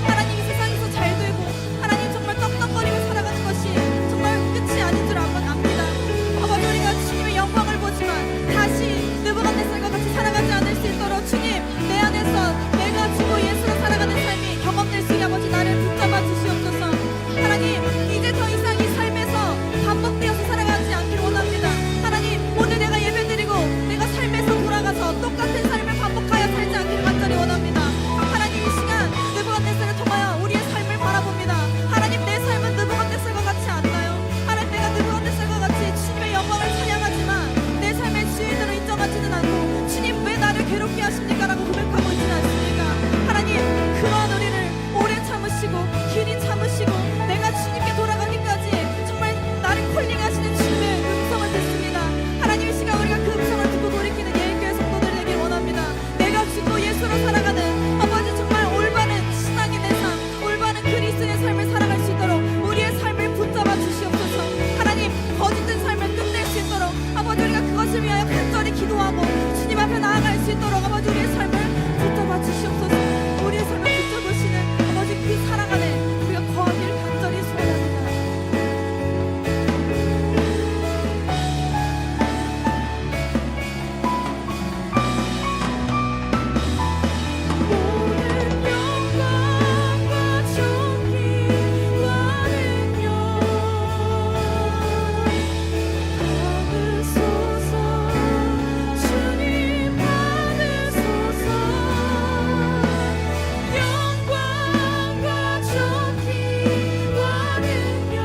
하나님 이 세상에서 잘 되고 하나님 정말 떡떡거리며 살아가는 것이 정말 끝이 아닌 줄 압니다. 아버지, 우리가 주님의 영광을 보지만 다시 느부갓네살과 같이 살아가지 않을 수 있도록 주님, 내 안에서 내가 죽고 예수로 살아가는 삶이 경험될 수 있게 아버지 나를 붙잡아 주시옵소서. 하나님, 이제 더 이상 이 삶에서 반복되어서 살아가지 않기를 원합니다. 하나님, 오늘 내가 예배드리고 내가 삶에서 돌아가서 똑같은 삶을 반복하여 살지 않기를 간절히 원합니다. 하나님, 이 시간 느부갓네살을 통하여 우리의 삶을 바라봅니다. 하나님, 내 삶은 느부갓네살과 같지 않나요? 하나님, 내가 느부갓네살과 같이 주님의 영광을 찬양하지만 내 삶의 주인으로 인정하지는 않고 주님 왜 나를 괴롭게 하십니까? 라고 고백하고 있지는 않습니까? 하나님, 그러한 우리를 오래 참으시고 길이 참으시고 내가 주님께 돌아가기까지 정말 나를 콜링하시는 주님의 음성을 듣습니다. 하나님, 이 시간 우리가 그 음성을 듣고 돌이키는 예일교회 성도들 되길 원합니다. 내가 죽고 예수로 살아가는 아버지 정말 올바른 신앙의 내 삶, 올바른 그리스도의 삶을 살아갈 수 있도록 우리의 삶을 붙잡아 주시옵소서. 하나님, 거짓된 삶을 끝낼 수 있도록 아버지 우리가 그것을 위하여 간절히 기도하고 주님 앞에 나아갈 수 있도록 아버지 우리의 삶을 붙잡아 주시옵소서. 우리의 삶을 붙잡으시는 아버지 그 사랑 안에 우리가 거하기를 간절히 소원합니다. 모든 영광과 존귀와 능력 받으소서. 주님 받으소서. 영광과 존귀와 능력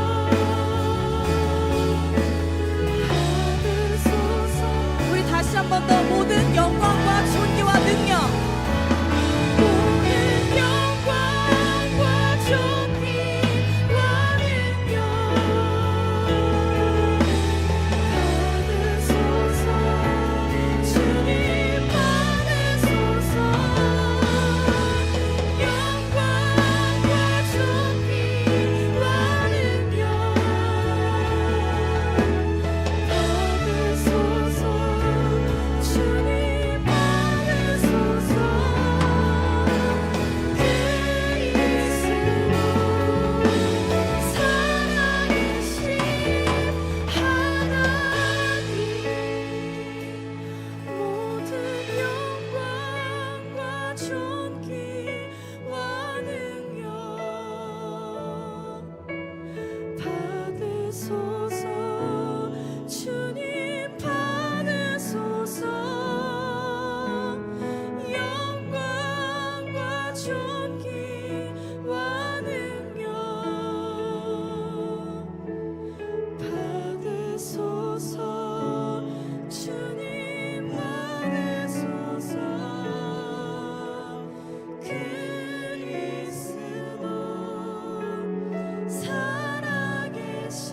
받으소서. 우리 다시 한 번 더 모든 영광과 존귀와 능력, 모든 영광과 존귀와 능력 받으소서. 주님 받으소서. 영광과 존귀와 능력 받으소서. 주님 받으소서. 그리스도 살아계신 하나님, 모든 영광과 존귀와 능력 받으소서. 주님 받으소서. 영광과 존귀와 능력 받으소서. 주님 받으소서. 그리스도 살아계신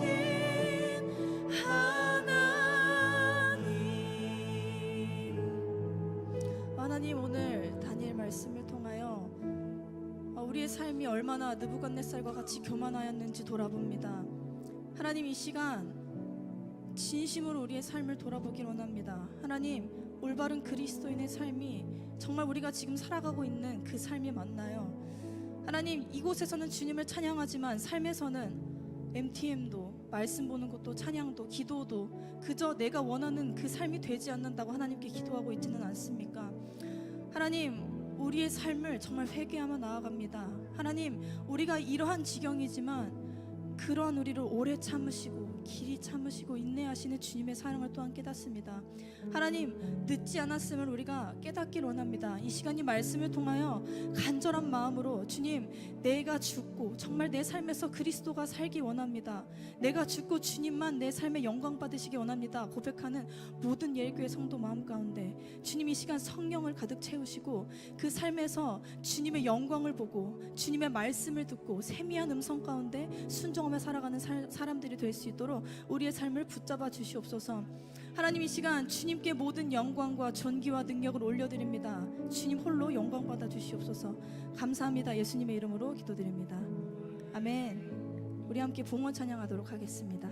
하나님, 오늘 다니엘 말씀을 통하여 우리의 삶이 얼마나 느부갓네살과 같이 교만하였는지 돌아봅니다. 하나님, 이 시간 진심으로 우리의 삶을 돌아보길 원합니다. 하나님, 올바른 그리스도인의 삶이 정말 우리가 지금 살아가고 있는 그 삶이 맞나요? 하나님, 이곳에서는 주님을 찬양하지만 삶에서는 MTM도, 말씀 보는 것도, 찬양도, 기도도 그저 내가 원하는 그 삶이 되지 않는다고 하나님께 기도하고 있지는 않습니까? 하나님, 우리의 삶을 정말 회개하며 나아갑니다. 하나님, 우리가 이러한 지경이지만 그런 우리를 오래 참으시고 길이 참으시고 인내하시는 주님의 사랑을 또한 깨닫습니다. 하나님, 늦지 않았음을 우리가 깨닫길 원합니다. 이 시간 이 말씀을 통하여 간절한 마음으로 주님, 내가 죽고 정말 내 삶에서 그리스도가 살기 원합니다. 내가 죽고 주님만 내 삶에 영광 받으시기 원합니다. 고백하는 모든 예일교회 성도 마음 가운데 주님 이 시간 성령을 가득 채우시고 그 삶에서 주님의 영광을 보고 주님의 말씀을 듣고 세미한 음성 가운데 순종하며 살아가는 사람들이 될 수 있도록 우리의 삶을 붙잡아 주시옵소서. 하나님, 이 시간 주님께 모든 영광과 존귀와 능력을 올려드립니다. 주님 홀로 영광 받아 주시옵소서. 감사합니다. 예수님의 이름으로 기도드립니다. 아멘. 우리 함께 봉헌 찬양하도록 하겠습니다.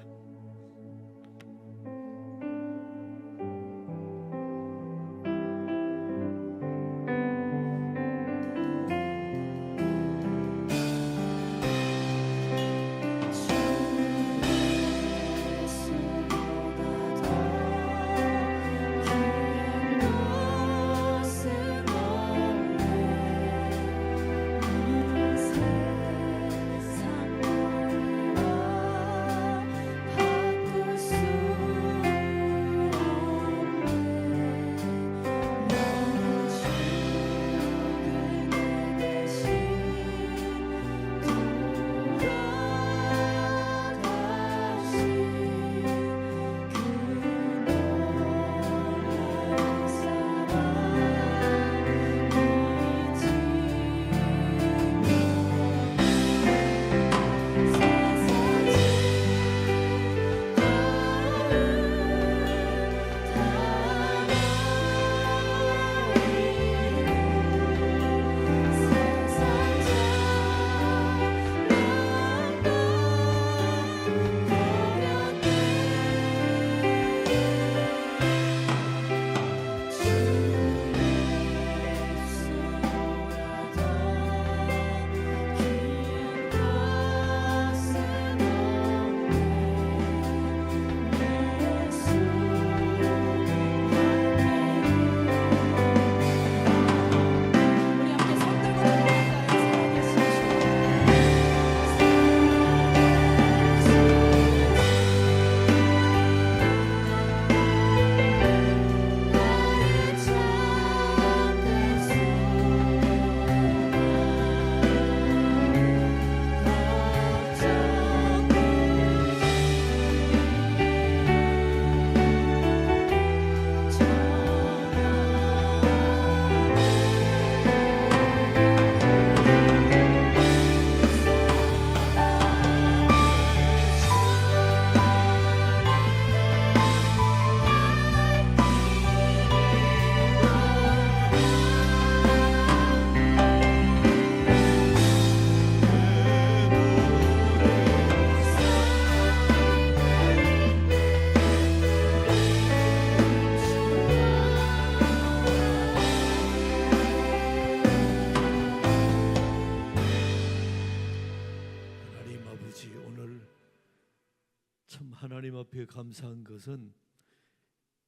하나님 앞에 감사한 것은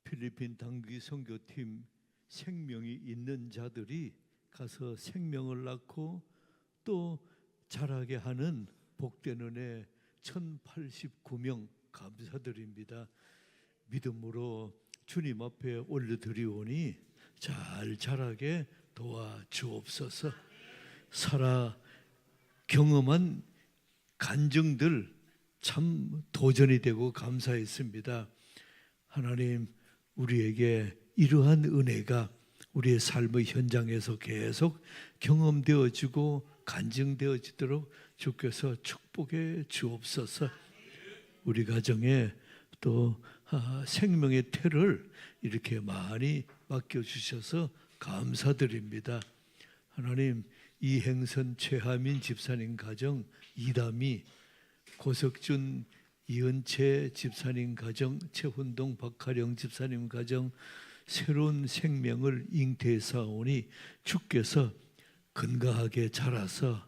필리핀 단기 선교팀 생명이 있는 자들이 가서 생명을 낳고 또 자라게 하는 복된 은혜 1089명 감사드립니다. 믿음으로 주님 앞에 올려드리오니 잘 자라게 도와주옵소서. 살아 경험한 간증들 참 도전이 되고 감사했습니다. 하나님, 우리에게 이러한 은혜가 우리의 삶의 현장에서 계속 경험되어지고 간증되어지도록 주께서 축복해 주옵소서. 우리 가정에 또 생명의 태를 이렇게 많이 맡겨주셔서 감사드립니다. 하나님, 이행선 최하민 집사님 가정, 이담이 고석준 이은채 집사님 가정, 최훈동 박하령 집사님 가정 새로운 생명을 잉태사오니 주께서 건강하게 자라서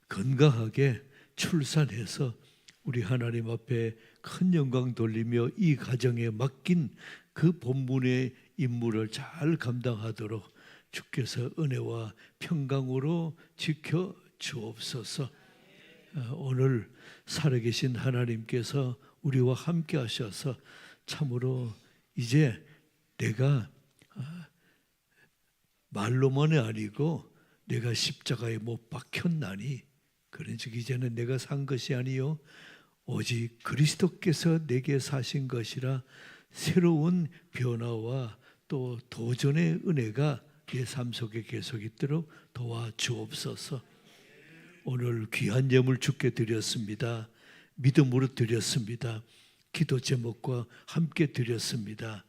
건강하게 출산해서 우리 하나님 앞에 큰 영광 돌리며 이 가정에 맡긴 그 본분의 임무를 잘 감당하도록 주께서 은혜와 평강으로 지켜 주옵소서. 오늘 살아계신 하나님께서 우리와 함께 하셔서 참으로 이제 내가 말로만이 아니고 내가 십자가에 못 박혔나니, 그런즉 이제는 내가 산 것이 아니요 오직 그리스도께서 내게 사신 것이라, 새로운 변화와 또 도전의 은혜가 내 삶 속에 계속 있도록 도와주옵소서. 오늘 귀한 예물 주께 드렸습니다. 믿음으로 드렸습니다. 기도 제목과 함께 드렸습니다.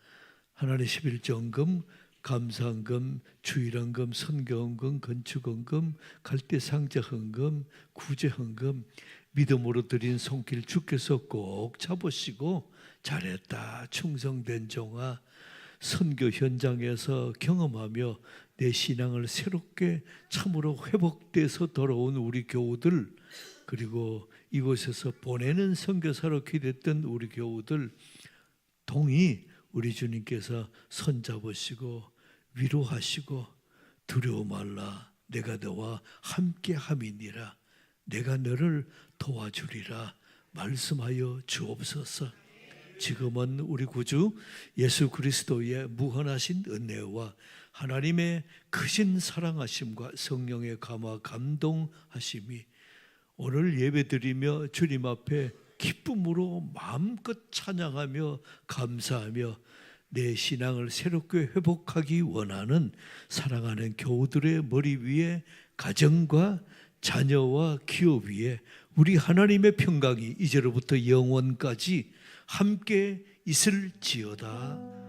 하나님 11정금, 감사헌금, 주일헌금, 선교헌금, 건축헌금, 갈대상자헌금, 구제헌금, 믿음으로 드린 손길 주께서 꼭 잡으시고, 잘했다 충성된 종아, 선교 현장에서 경험하며 내 신앙을 새롭게 참으로 회복돼서 돌아온 우리 교우들, 그리고 이곳에서 보내는 선교사로 기댔던 우리 교우들 동이 우리 주님께서 손잡으시고 위로하시고, 두려워 말라 내가 너와 함께함이니라, 내가 너를 도와주리라 말씀하여 주옵소서. 지금은 우리 구주 예수 그리스도의 무한하신 은혜와 하나님의 크신 사랑하심과 성령의 감화 감동하심이 오늘 예배드리며 주님 앞에 기쁨으로 마음껏 찬양하며 감사하며 내 신앙을 새롭게 회복하기 원하는 사랑하는 교우들의 머리 위에, 가정과 자녀와 기업 위에 우리 하나님의 평강이 이제로부터 영원까지 함께 있을지어다.